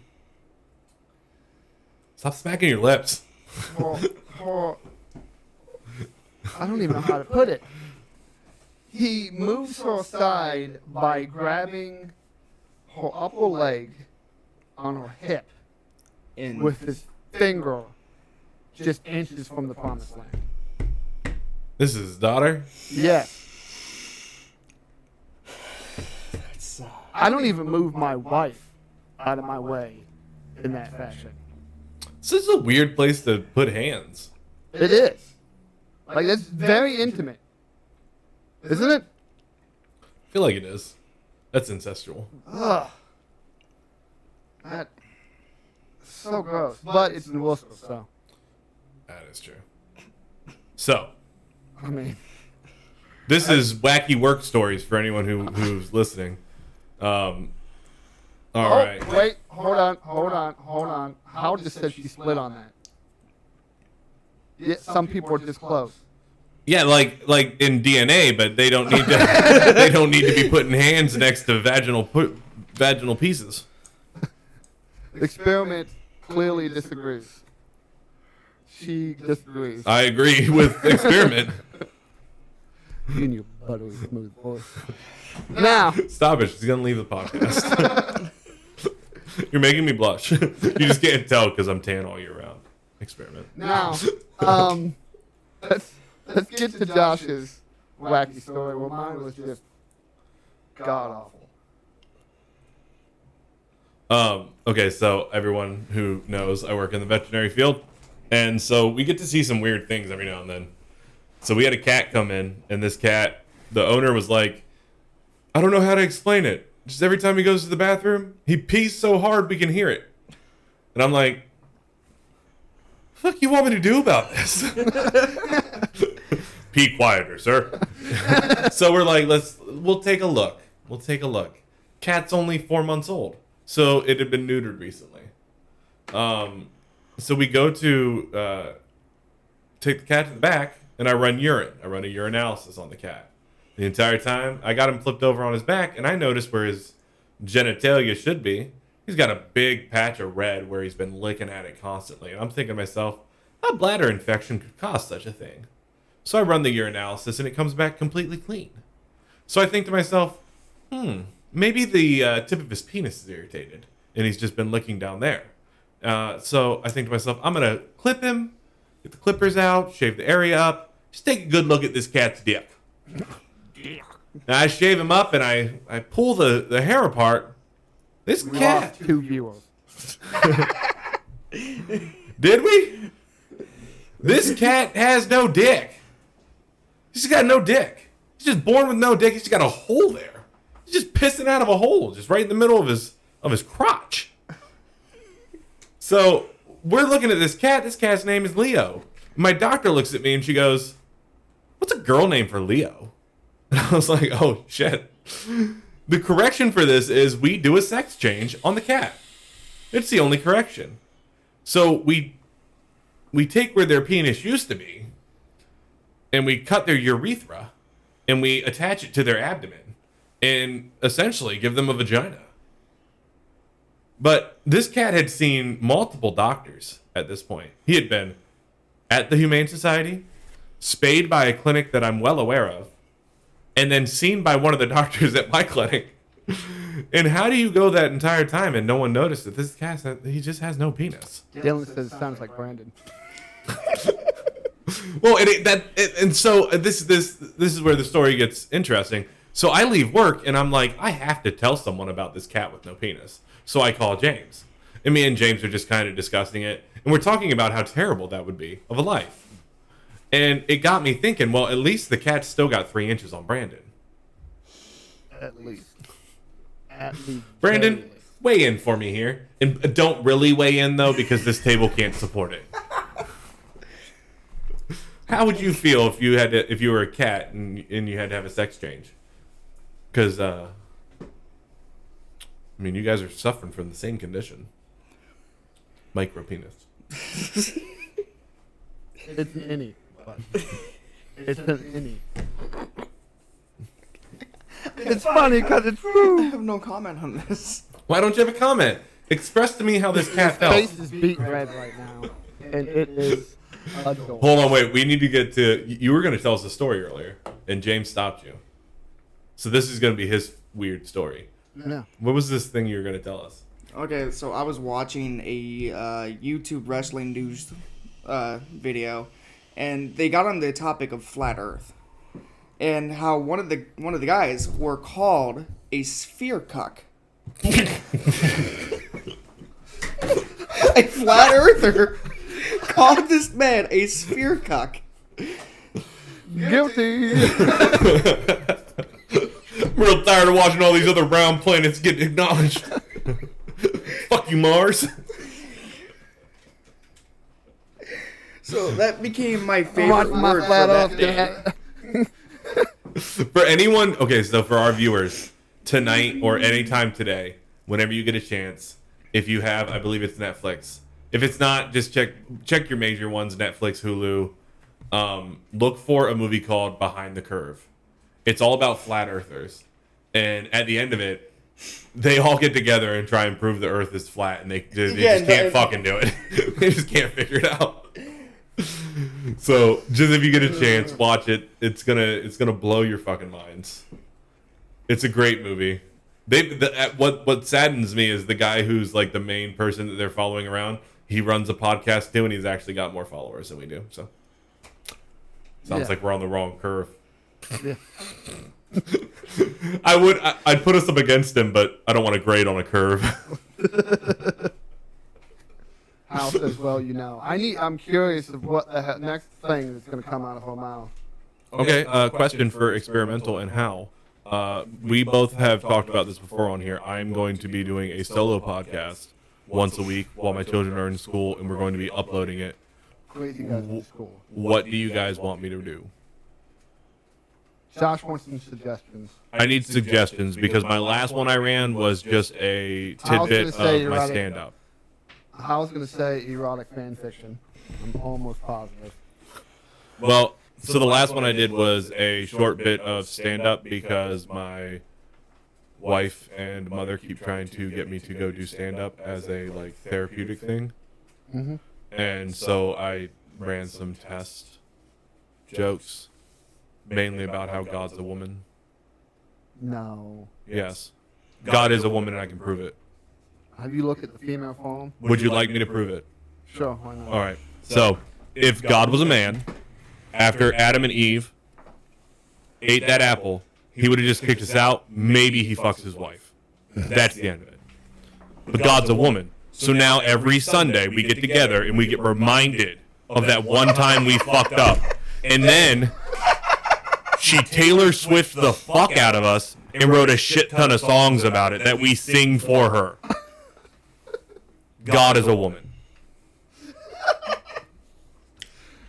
Stop smacking your lips. her, I don't even know how to put it. He moves her aside by grabbing her upper leg on her hip In with his finger just inches from the promised land. This is his daughter. Yes. That's, I don't even move my wife out of my way in that fashion. This is a weird place to put hands. It is. Like, that's very intimate. Isn't it? I feel like it is. That's incestual. Ugh. That so gross. But it's in Worcester, so That is true. So, I mean, this is wacky work stories for anyone who's listening. All right. Wait, hold on. How just said she split on that? Yeah, some people are just close. Yeah, like in DNA, but they don't need to. They don't need to be putting hands next to vaginal pieces. Experiment clearly disagrees. She disagrees. I agree with experiment. You and your buttery smooth voice. Now, Stop it. She's gonna leave the podcast. You're making me blush. You just can't tell because I'm tan all year round. Experiment. now, let's get to Josh's wacky story. Well, mine was just god awful. Okay, so everyone who knows, I work in the veterinary field, and so we get to see some weird things every now and then. So we had a cat come in, and this cat, the owner was like, I don't know how to explain it. Just every time he goes to the bathroom, he pees so hard we can hear it. And I'm like, what the fuck you want me to do about this? Pee quieter, sir. So we're like, we'll take a look. We'll take a look. Cat's only 4 months old. So it had been neutered recently. So we go to take the cat to the back, and I run urine. I run a urinalysis on the cat. The entire time, I got him flipped over on his back, and I noticed where his genitalia should be. He's got a big patch of red where he's been licking at it constantly. And I'm thinking to myself, a bladder infection could cause such a thing. So I run the urinalysis, and it comes back completely clean. So I think to myself, maybe the tip of his penis is irritated, and he's just been licking down there. So I think to myself, I'm going to clip him, get the clippers out, shave the area up, just take a good look at this cat's dick. Now I shave him up, and I pull the hair apart. This We cat... lost 2 viewers. Did we? This cat has no dick. He's got no dick. He's just born with no dick. He's got a hole there. He's just pissing out of a hole, just right in the middle of his crotch. So we're looking at this cat. This cat's name is Leo. My doctor looks at me and she goes, what's a girl name for Leo? And I was like, oh, shit. The correction for this is we do a sex change on the cat. It's the only correction. So we take where their penis used to be, and we cut their urethra, and we attach it to their abdomen, and essentially give them a vagina. But this cat had seen multiple doctors at this point. He had been at the Humane Society, spayed by a clinic that I'm well aware of, and then seen by one of the doctors at my clinic. And how do you go that entire time and no one noticed that this cat, he just has no penis? Dylan says it sounds like Brandon. Well, so this is where the story gets interesting. So I leave work and I'm like, I have to tell someone about this cat with no penis. So I call James, and me and James are just kind of discussing it, and we're talking about how terrible that would be of a life. And it got me thinking, well, at least the cat's still got 3 inches on Brandon. At least. Brandon, weigh in for me here, and don't really weigh in though, because this table can't support it. How would you feel if you were a cat and you had to have a sex change? Because I mean, you guys are suffering from the same condition. Micro penis. It's an innie. It's an innie. It's funny because it's I true. have no comment on this. Why don't you have a comment? Express to me how this cat felt. His face is beat red right now, and it is adorable. Hold on, wait. We need to get to... You were going to tell us a story earlier, and James stopped you. So this is going to be his weird story. No. What was this thing you were going to tell us? Okay, so I was watching a YouTube wrestling news video, and they got on the topic of flat Earth, and how one of the guys were called a sphere cuck. A flat earther called this man a sphere cuck. Guilty. I'm real tired of watching all these other round planets get acknowledged. Fuck you, Mars. So that became my Watch favorite my word for flat that Earth day. For anyone, okay, so for our viewers, tonight or anytime today, whenever you get a chance, if you have, I believe it's Netflix. If it's not, just check your major ones, Netflix, Hulu. Look for a movie called Behind the Curve. It's all about flat earthers. And at the end of it, they all get together and try and prove the earth is flat, and they just can't fucking do it. They just can't figure it out. So just if you get a chance, watch it. It's gonna blow your fucking minds. It's a great movie. What saddens me is the guy who's like the main person that they're following around. He runs a podcast too, and he's actually got more followers than we do. So sounds like we're on the wrong curve. Yeah. I'd put us up against him, but I don't want to grade on a curve. How says, well, you know. I'm curious of what the next thing that's going to come out of her mouth. Okay, question for experimental and how. We both have talked about this before on here. I'm going to be doing a solo podcast once a week while my children are in school, and we're going to be uploading it. Wait, you guys in school. What do you guys want me to do? Josh wants some suggestions. I need suggestions because my last one I ran was just a I was tidbit gonna say of my erotic- stand-up. I was going to say erotic fan fiction. I'm almost positive. Well, so the last one I did was a short bit of stand-up because my wife and mother keep trying to get me to go do stand-up as a like therapeutic thing. Mm-hmm. And so I ran some test jokes, mainly about how God's a woman. No. Yes. God is a woman and I can prove it. Have you looked at the female form? Would you like me to prove it? Sure, why not? All right. So, if God was a man, after Adam and Eve ate that apple, he would have just kicked us out. Maybe he fucks his wife. That's the end of it. But God's a woman. So now every Sunday we get together and we get reminded of that one time we fucked up. And then she Taylor Swift the fuck out of us and wrote a shit ton of songs about it that we sing for her. God is a woman.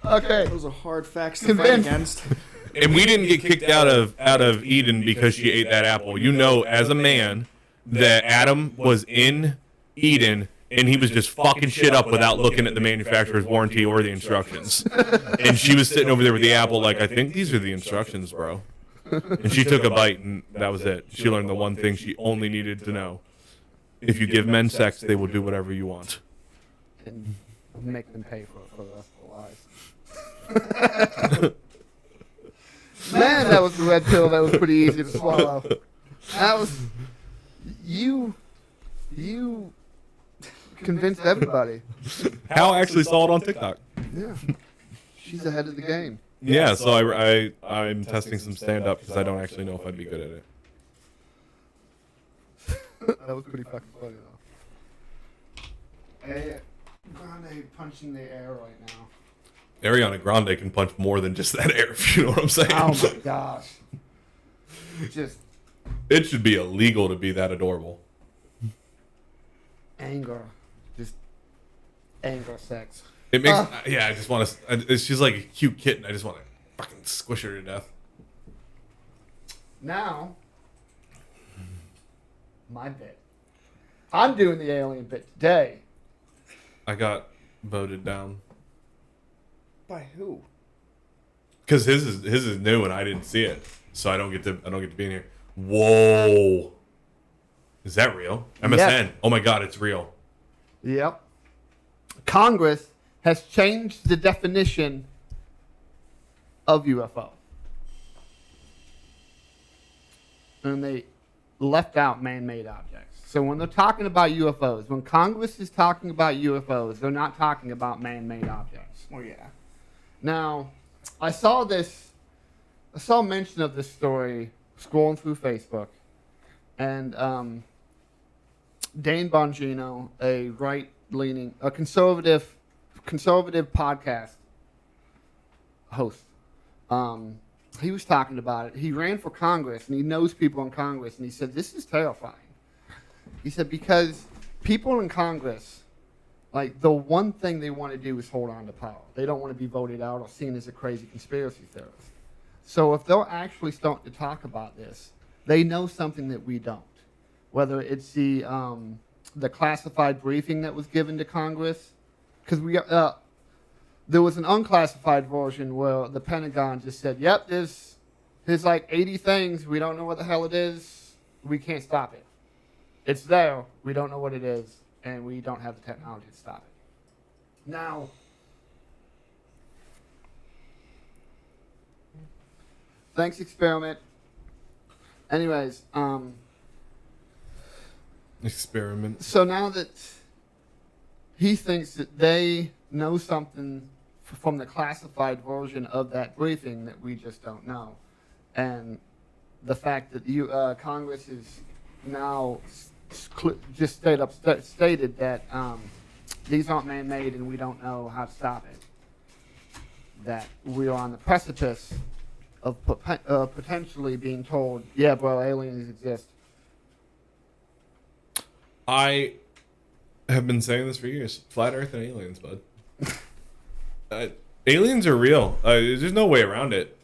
Okay. Those are hard facts to fight Convinced. against. And we didn't get kicked out of Eden because she ate that apple. You know, as a man, that Adam was in Eden and he was just fucking shit up without looking at the manufacturer's warranty or the instructions. And she was sitting over there with the apple like, I think these are the instructions, bro. And she took a bite and that was it. She learned the one thing she only needed to know. If you give men sex, they will do whatever you want. And make them pay for the rest of their lives. Man, that was a red pill that was pretty easy to swallow. That was you convinced everybody. Hal actually saw it on TikTok. Yeah, she's ahead of the game. Yeah, so I'm testing some stand-up because I don't actually know if I'd be good at it. That was pretty fucking funny though. Hey, Grande punching the air right now. Ariana Grande can punch more than just that air, if you know what I'm saying. Oh my gosh. Just It should be illegal to be that adorable. anger. Just anger sex. It makes, I just want to, she's like a cute kitten. I just want to fucking squish her to death. Now, my bit. I'm doing the alien bit today. I got voted down. By who? Because his is new and I didn't see it. So I don't get to be in here. Whoa. Is that real? MSN. Yes. Oh my god, it's real. Yep. Congress has changed the definition of UFO. And they left out man-made objects. So when they're talking about UFOs, when Congress is talking about UFOs, they're not talking about man-made objects. Oh yeah. Now, I saw mention of this story scrolling through Facebook, and Dane Bongino, a right-leaning, a conservative podcast host, he was talking about it. He ran for Congress, and he knows people in Congress, and he said, this is terrifying. He said, because people in Congress, like, the one thing they want to do is hold on to power. They don't want to be voted out or seen as a crazy conspiracy theorist. So if they're actually starting to talk about this, they know something that we don't. Whether it's the classified briefing that was given to Congress, because there was an unclassified version where the Pentagon just said, "Yep, there's like 80 things. We don't know what the hell it is. We can't stop it. It's there. We don't know what it is, and we don't have the technology to stop it." Now, thanks, experiment. Anyways, Experiment. so now that he thinks that they know something from the classified version of that briefing that we just don't know, and the fact that Congress is now just stated that these aren't man-made and we don't know how to stop it, that we are on the precipice of potentially being told, yeah, bro, aliens exist. I have been saying this for years. Flat Earth and aliens, bud. Aliens are real. There's no way around it.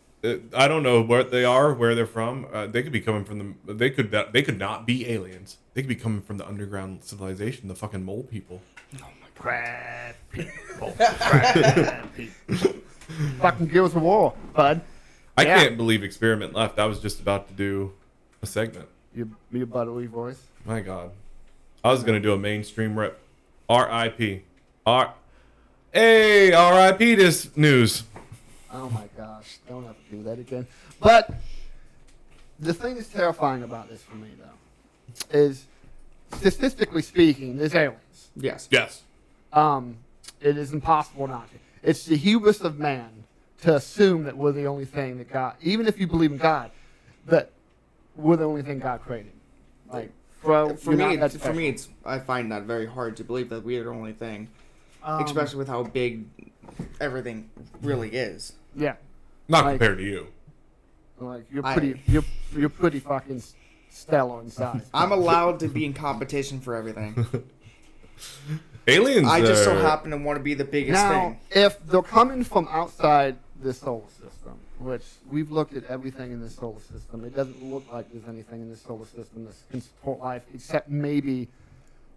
I don't know what they are, where they're from. They could be coming from the. They could not be aliens. They could be coming from the underground civilization, the fucking mole people. Oh my crap people. Crap people. Fucking Gears of War, bud. I can't believe Experiment left. I was just about to do a segment. Your buttery voice. My God. I was going to do a mainstream rip. R.I.P. Hey, R.I.P. this news. Oh my gosh, don't have to do that again. But the thing that's terrifying about this for me, though, is statistically speaking, there's aliens. Yes. Yes. It is impossible not to. It's the hubris of man to assume that we're the only thing that God, even if you believe in God, that we're the only thing God created. Like, bro, For me, it's I find that very hard to believe that we are the only thing, especially with how big everything really is. Yeah. Not Like- compared to you. Like you're pretty fucking stellar in size. I'm allowed to be in competition for everything. Aliens. I just so happen to want to be the biggest Now, thing. if they're coming from outside the solar system, which we've looked at everything in this solar system. It doesn't look like there's anything in this solar system that can support life, except maybe.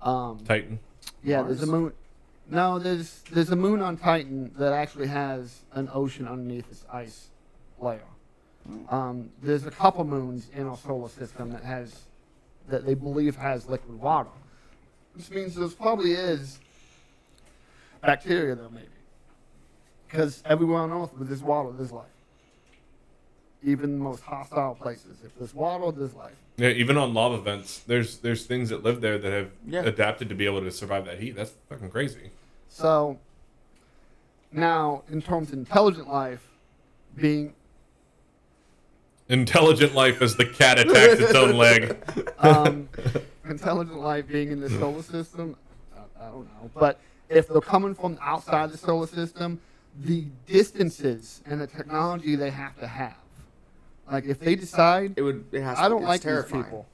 Titan. Yeah, there's a moon. No, there's a moon on Titan that actually has an ocean underneath its ice layer. There's a couple moons in our solar system that they believe has liquid water, which means there probably is bacteria there, maybe. Because everywhere on Earth where there's water, there's life. Even the most hostile places, if there's water, there's life. Yeah, even on lava vents, there's things that live there that have Yeah. adapted to be able to survive that heat. That's fucking crazy. So now, in terms of intelligent life, being Intelligent life as the cat attacks its own leg. intelligent life being in the solar system, I don't know. But if they're coming from outside the solar system, the distances and the technology they have to have. Like if they decide, It has. I don't it's like terrifying. these people.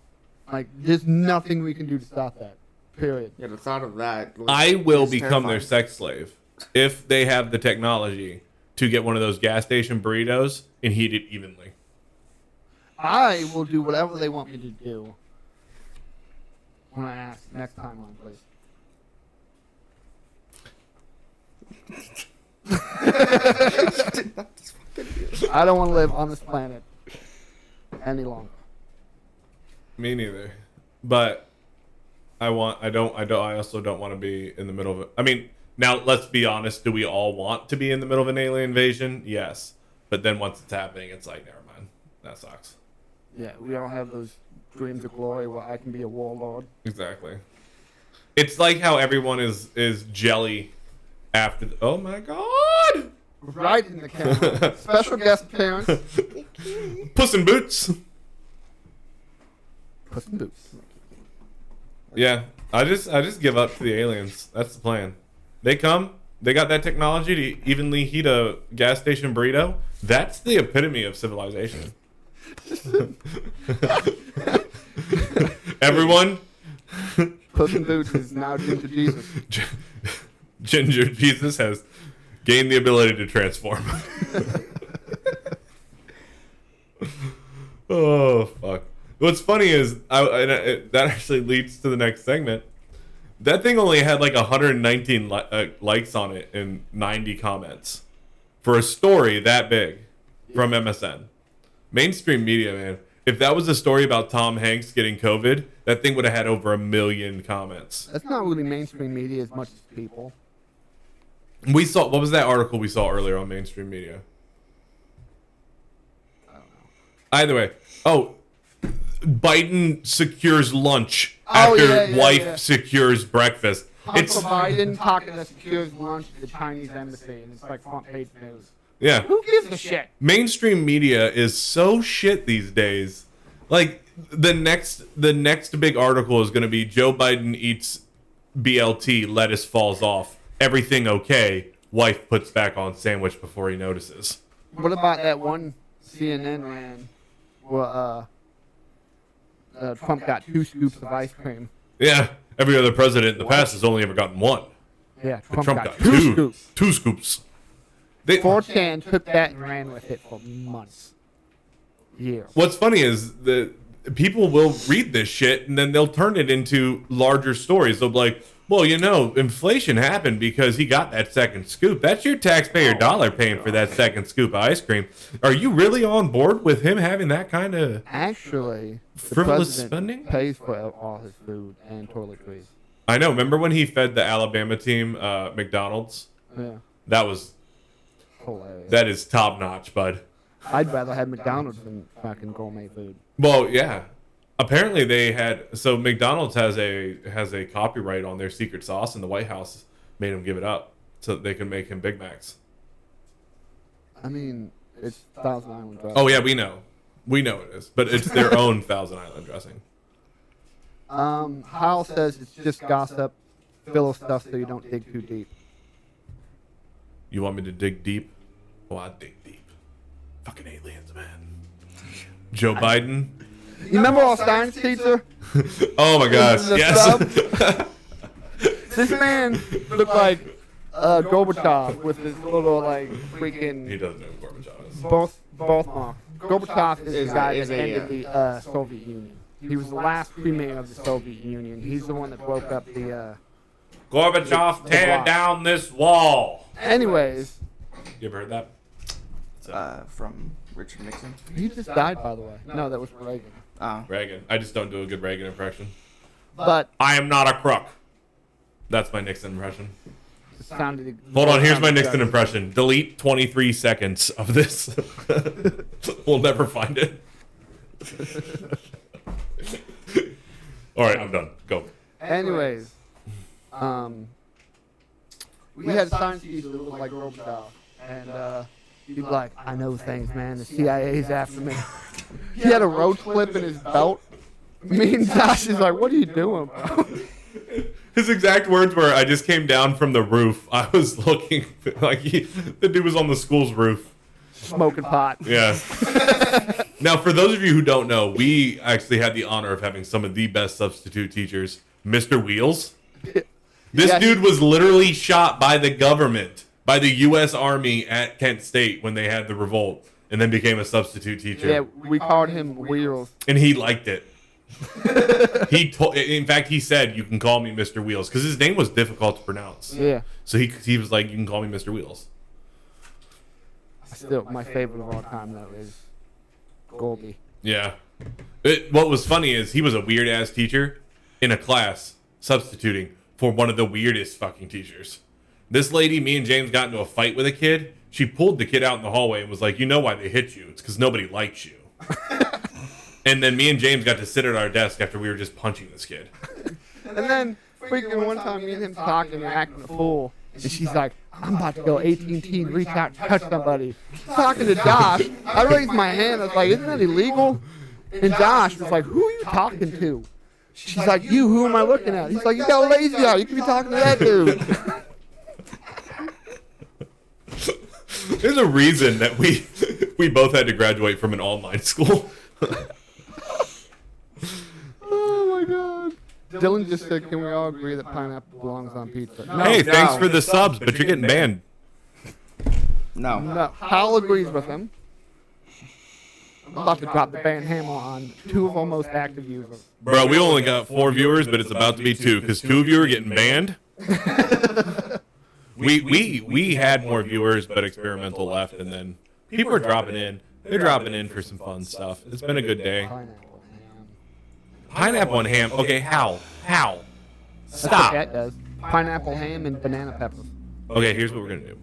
Like there's nothing we can do to stop that. Period. Yeah, the thought of that. I will is become their terrifying. sex slave if they have the technology to get one of those gas station burritos and heat it evenly. I will do whatever they want me to do when I ask next time on, please. I don't want to live on this planet any longer. Me neither. But I also don't want to be in the middle of it. I mean, now let's be honest. Do we all want to be in the middle of an alien invasion? Yes. But then once it's happening, it's like, never mind. That sucks. Yeah, we all have those dreams of glory where I can be a warlord. Exactly. It's like how everyone is jelly after oh my god! Right in the camera. Special guest appearance. Puss in Boots. Puss in Boots. Yeah, I just give up to the aliens. That's the plan. They come, they got that technology to evenly heat a gas station burrito. That's the epitome of civilization. Everyone, Puss in Boots is now Ginger Jesus. Ginger Jesus has gained the ability to transform. Oh fuck! What's funny is that actually leads to the next segment. That thing only had like 119 likes on it and 90 comments for a story that big from MSN. Mainstream media, man. If that was a story about Tom Hanks getting COVID, that thing would have had over 1 million comments. That's not really mainstream media as much as people. We saw, what was that article we saw earlier on mainstream media? I don't know. Either way. Oh, Biden secures lunch Oh, after yeah, wife yeah. secures breakfast. Hunter It's Biden talking to secures lunch at the Chinese embassy, and it's like front page news. yeah. Who gives a shit? Mainstream media is so shit these days. Like the next big article is going to be Joe Biden eats BLT, lettuce falls off. Everything okay. Wife puts back on sandwich before he notices. What about that one CNN ran where Trump got 2 scoops of ice cream? Yeah. Every other president in the past has only ever gotten one. Yeah, Trump got 2 scoops. 2 scoops. They, 4chan took that and ran with it for months. Years. what's funny is the people will read this shit and then they'll turn it into larger stories. They'll be like, well, you know, inflation happened because he got that second scoop. That's your taxpayer dollar paying for that second scoop of ice cream. Are you really on board with him having that kind of Actually, the frivolous president spending? pays for all his food and toiletries. I know. Remember when he fed the Alabama team McDonald's? Yeah, That was hilarious. that is top notch, bud. I'd rather have McDonald's than fucking gourmet food. Well, yeah. Apparently they had so McDonald's has a copyright on their secret sauce, and the White House made them give it up so that they can make him Big Macs. I mean, it's Thousand Island dressing. Oh yeah, we know it is, but it's their own Thousand Island dressing. Hal says it's just gossip, fill stuff so you don't dig too deep. You want me to dig deep? Oh, I dig deep. Fucking aliens, man. Joe Biden. You remember our science teacher? Oh my gosh, The yes. This man looked like Gorbachev with his little like He freaking doesn't know who Gorbachev is. both both wrong. Gorbachev is the guy is that a, ended the Soviet Union. He was the last premier of the Soviet Union. He's the one that broke up the. Gorbachev, tear block. down this wall. Anyways, You ever heard that? From Richard Nixon. he just died, by the way. No, that was Reagan. Oh. Reagan. I just don't do a good Reagan impression. But I am not a crook. That's my Nixon impression. it sounded. Hold on, here's my Nixon impression. Delete 23 seconds of this. We'll never find it. All right, I'm done. Go. Anyways, we had a science teacher that looked like Gorbachev, and he'd be like, "I know things, man. The CIA's after me." He had a roach clip in his belt. Me and Josh is like, "What are you doing, bro?" His exact words were, "I just came down from the roof. I was looking like the dude was on the school's roof." Smoking pot. Yeah. Now, for those of you who don't know, we actually had the honor of having some of the best substitute teachers, Mr. Wheels. This Yeah, dude was literally shot by the government, by the U.S. Army at Kent State when they had the revolt, and then became a substitute teacher. Yeah, we called him Wheels. And he liked it. In fact, he said, "You can call me Mr. Wheels," because his name was difficult to pronounce. Yeah. So he was like, "You can call me Mr. Wheels." Still, my favorite of all time, though, is Goldie. Yeah. What was funny is he was a weird ass teacher in a class substituting for one of the weirdest fucking teachers. This lady, me and James got into a fight with a kid. She pulled the kid out in the hallway and was like, "You know why they hit you? It's because nobody likes you." And then me and James got to sit at our desk after we were just punching this kid. And then, freaking one time, me and him talking and acting a fool. And she's like, "I'm about to go AT&T and reach out and touch somebody." Talking to Josh, I raised my hand. I was like, "Isn't that illegal?" And Josh was like, "Who are you talking to?" She's like, "You, who am I looking at?" He's like, "You got lazy out. You could be talking to that dude." There's a reason that we both had to graduate from an online school. Oh my god. Dylan just said, "Can we all agree that pineapple belongs on pizza?" No, Hey, thanks no. for the subs, but you're getting banned. No. no. Hal agrees with him. I'm about to drop the ban hammer on two of our most active users. Bro, we only got 4 viewers, but it's about to be 2 because 2 of you are getting banned. We had more viewers, but experimental left, and then people are dropping in. They're dropping in for some fun stuff. It's been a good day. Pineapple ham. Pineapple and ham. Okay, how? That's what Stop. that does. Pineapple ham and banana peppers. Okay, here's what we're gonna do.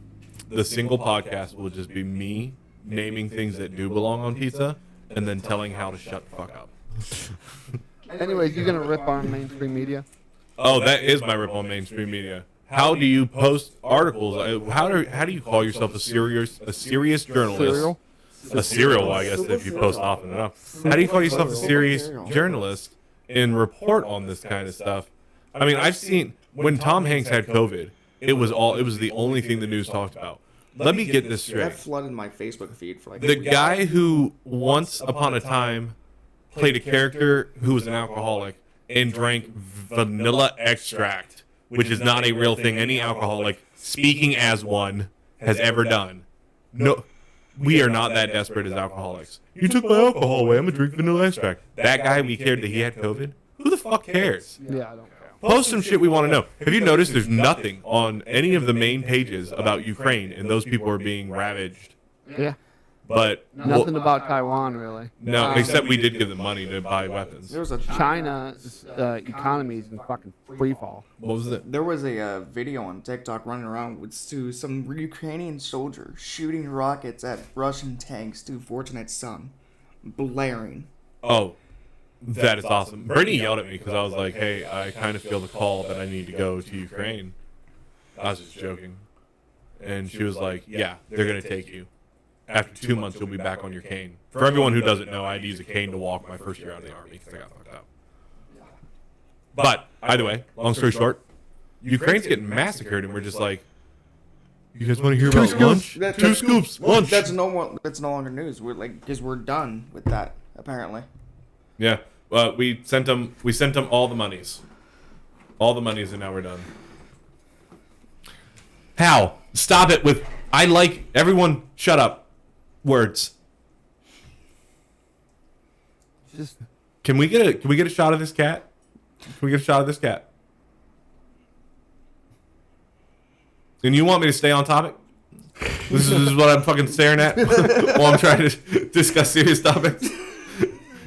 The single podcast will just be me naming things that do belong on pizza, and then telling how to shut the fuck up. Anyways, you're gonna rip on mainstream media. Oh, that is my rip on mainstream media. How do you post articles? How do you call yourself a serious journalist? Cereal. A serial, I guess, if you post often enough. How do you call yourself a serious journalist and report on this kind of stuff? I mean, I've seen when Tom Hanks had COVID, it was the only thing the news talked about. Let me get this That straight. flooded my Facebook feed for like The guy who once upon a time played a character who was an alcoholic and drank vanilla extract, which is not a real thing any alcoholic speaking as one has ever done. No, we are not that desperate as alcoholics. You took my alcohol away. I'm gonna drink vanilla extract. That guy, we cared that he had COVID. Who the fuck cares? Yeah, I don't care. Post some shit we want to know. Have you noticed there's nothing on any of the main pages about Ukraine and those people are being ravaged? Yeah. But Nothing about Taiwan, really. no, except we did give them money to buy weapons. there was a China's economy is in fucking free fall. What was it? There was a video on TikTok running around with some Ukrainian soldier shooting rockets at Russian tanks to Fortunate Son, blaring. Oh, that is awesome. Brittany yelled at me because I was like, "Hey, I kind of feel the call that I need to go to Ukraine." I was just joking, and she was like, "Yeah, they're gonna take you. After 2 months, you'll be back on your cane." For everyone who doesn't know, I had to use a cane to walk my first year out of the army because I got fucked up. But either way, long story short, Ukraine's getting massacred, and we're just like, "You guys want to hear about lunch? That- 2 scoops, lunch." That's no more. That's no longer news. We're like, because we're done with that apparently. Yeah, we sent them all the monies, and now we're done. How? Stop it with "I like everyone." Shut up. Words. just Can we get a shot of this cat? Can we get a shot of this cat? And you want me to stay on topic? This is what I'm fucking staring at while I'm trying to discuss serious topics.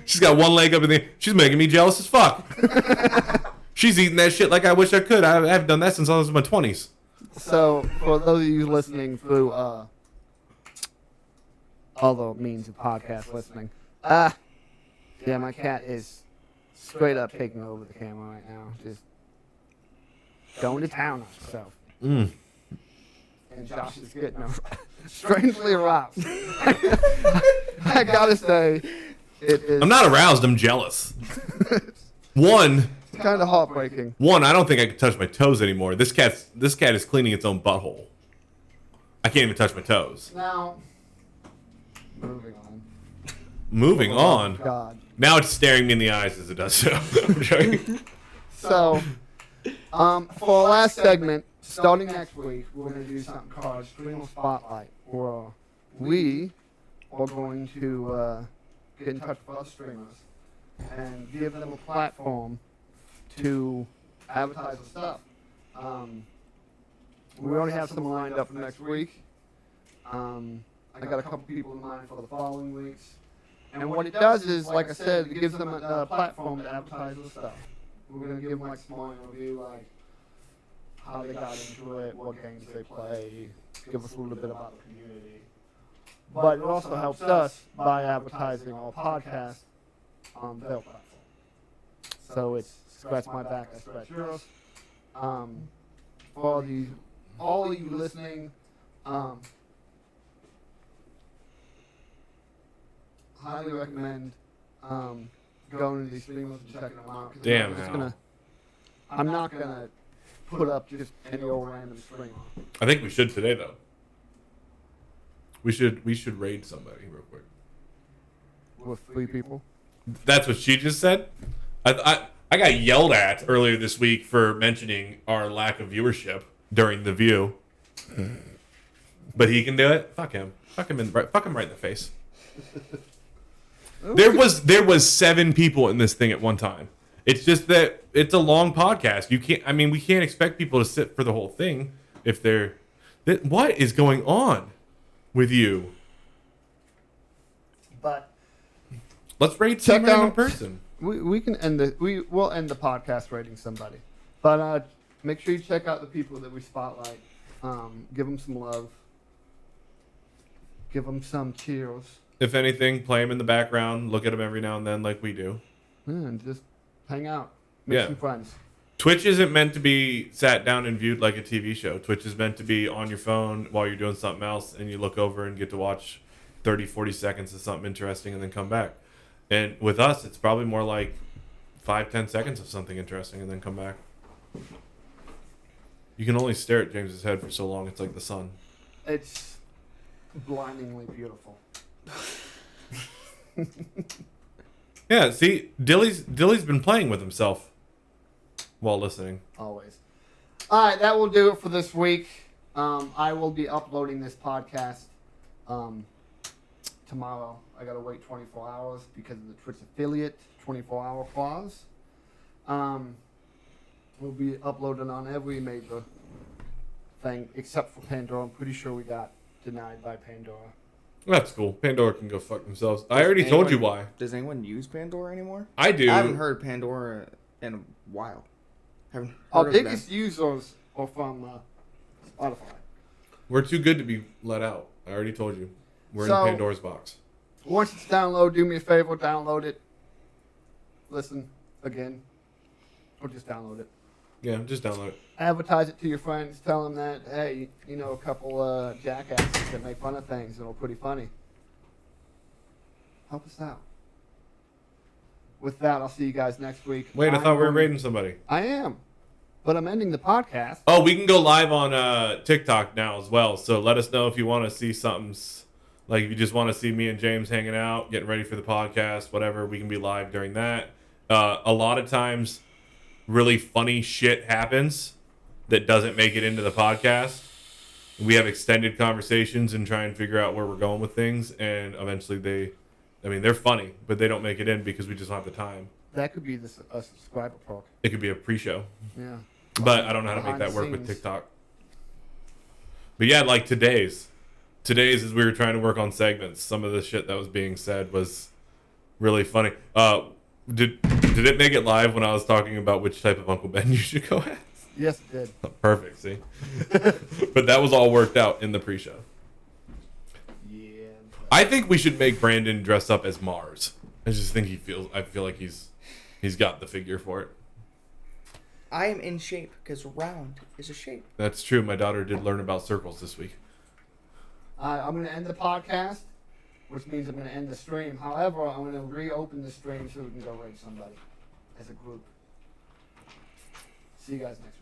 She's got one leg up in the. She's making me jealous as fuck. She's eating that shit like I wish I could. I haven't done that since I was in my 20s. so for those of you listening through other means of podcast listening, yeah, my cat is straight up taking over the camera right now, just going to town on herself. Mm. And Josh is getting strangely aroused. I gotta say, it is. I'm not aroused. I'm jealous. One, kind of heartbreaking. I don't think I can touch my toes anymore. This cat is cleaning its own butthole. I can't even touch my toes. Now, moving on. Moving on. God. Now it's staring me in the eyes as it does so. I'm joking. So, for our last segment, starting next week, we're going to do something called Streamer Spotlight, where we are going to get in touch with other streamers and give them a platform to advertise their stuff. We already have some lined up for next week. I got a couple people in mind for the following weeks. And what it does is, like I said, it gives them a platform to advertise their stuff. We're going to give them like small interview, like how they got into it, what games they play, give us a little bit about the community. But it also helps us by advertising our podcast on their platform. So it's scratch my back, I scratch yours. For all of you listening, highly recommend going to these streamers and checking them out. Damn, I'm not gonna put up just any old random streamer. I think we should today though. We should raid somebody real quick. With 3 people. That's what she just said. I got yelled at earlier this week for mentioning our lack of viewership during the view. But he can do it. Fuck him. Fuck him right in the face. There was 7 people in this thing at one time. It's just that it's a long podcast. We can't expect people to sit for the whole thing if they're. What is going on with you? But let's rate some random person. We can end we'll end the podcast rating somebody. But make sure you check out the people that we spotlight. Give them some love. Give them some cheers. If anything, play them in the background. Look at them every now and then, like we do. And just hang out. Make some friends. Twitch isn't meant to be sat down and viewed like a TV show. Twitch is meant to be on your phone while you're doing something else, and you look over and get to watch 30, 40 seconds of something interesting and then come back. And with us, it's probably more like 5, 10 seconds of something interesting and then come back. You can only stare at James's head for so long. It's like the sun. It's blindingly beautiful. Yeah, see, Dilly's been playing with himself while listening. Always. All right, that will do it for this week. I will be uploading this podcast tomorrow. I got to wait 24 hours because of the Twitch affiliate 24-hour clause. We'll be uploaded on every major thing except for Pandora. I'm pretty sure we got denied by Pandora. That's cool. Pandora can go fuck themselves. I already told you why. Does anyone use Pandora anymore? I do. I haven't heard Pandora in a while. Our biggest users are from Spotify. We're too good to be let out. I already told you. We're in Pandora's box. Once it's downloaded, do me a favor, download it. Listen again. Or just download it. Yeah, just download it. Advertise it to your friends. Tell them that, hey, you know a couple jackasses that make fun of things that are pretty funny. Help us out. With that, I'll see you guys next week. Wait, I thought we were raiding somebody. I am. But I'm ending the podcast. Oh, we can go live on TikTok now as well. So let us know if you want to see something. Like if you just want to see me and James hanging out, getting ready for the podcast, whatever. We can be live during that. A lot of times, really funny shit happens that doesn't make it into the podcast. We have extended conversations and try and figure out where we're going with things. And eventually I mean, they're funny, but they don't make it in because we just don't have the time. That could be a subscriber perk. It could be a pre-show, Yeah. but I don't know how to make Behind that the work with scenes. TikTok. But yeah, like today's as we were trying to work on segments, some of the shit that was being said was really funny. Did it make it live when I was talking about which type of Uncle Ben you should go as? Yes, it did. Oh, perfect, see? But that was all worked out in the pre-show. Yeah. I think we should make Brandon dress up as Mars. I feel like he's got the figure for it. I am in shape because round is a shape. That's true. My daughter did learn about circles this week. I'm going to end the podcast, which means I'm going to end the stream. However, I'm going to reopen the stream so we can go raid somebody as a group. See you guys next week.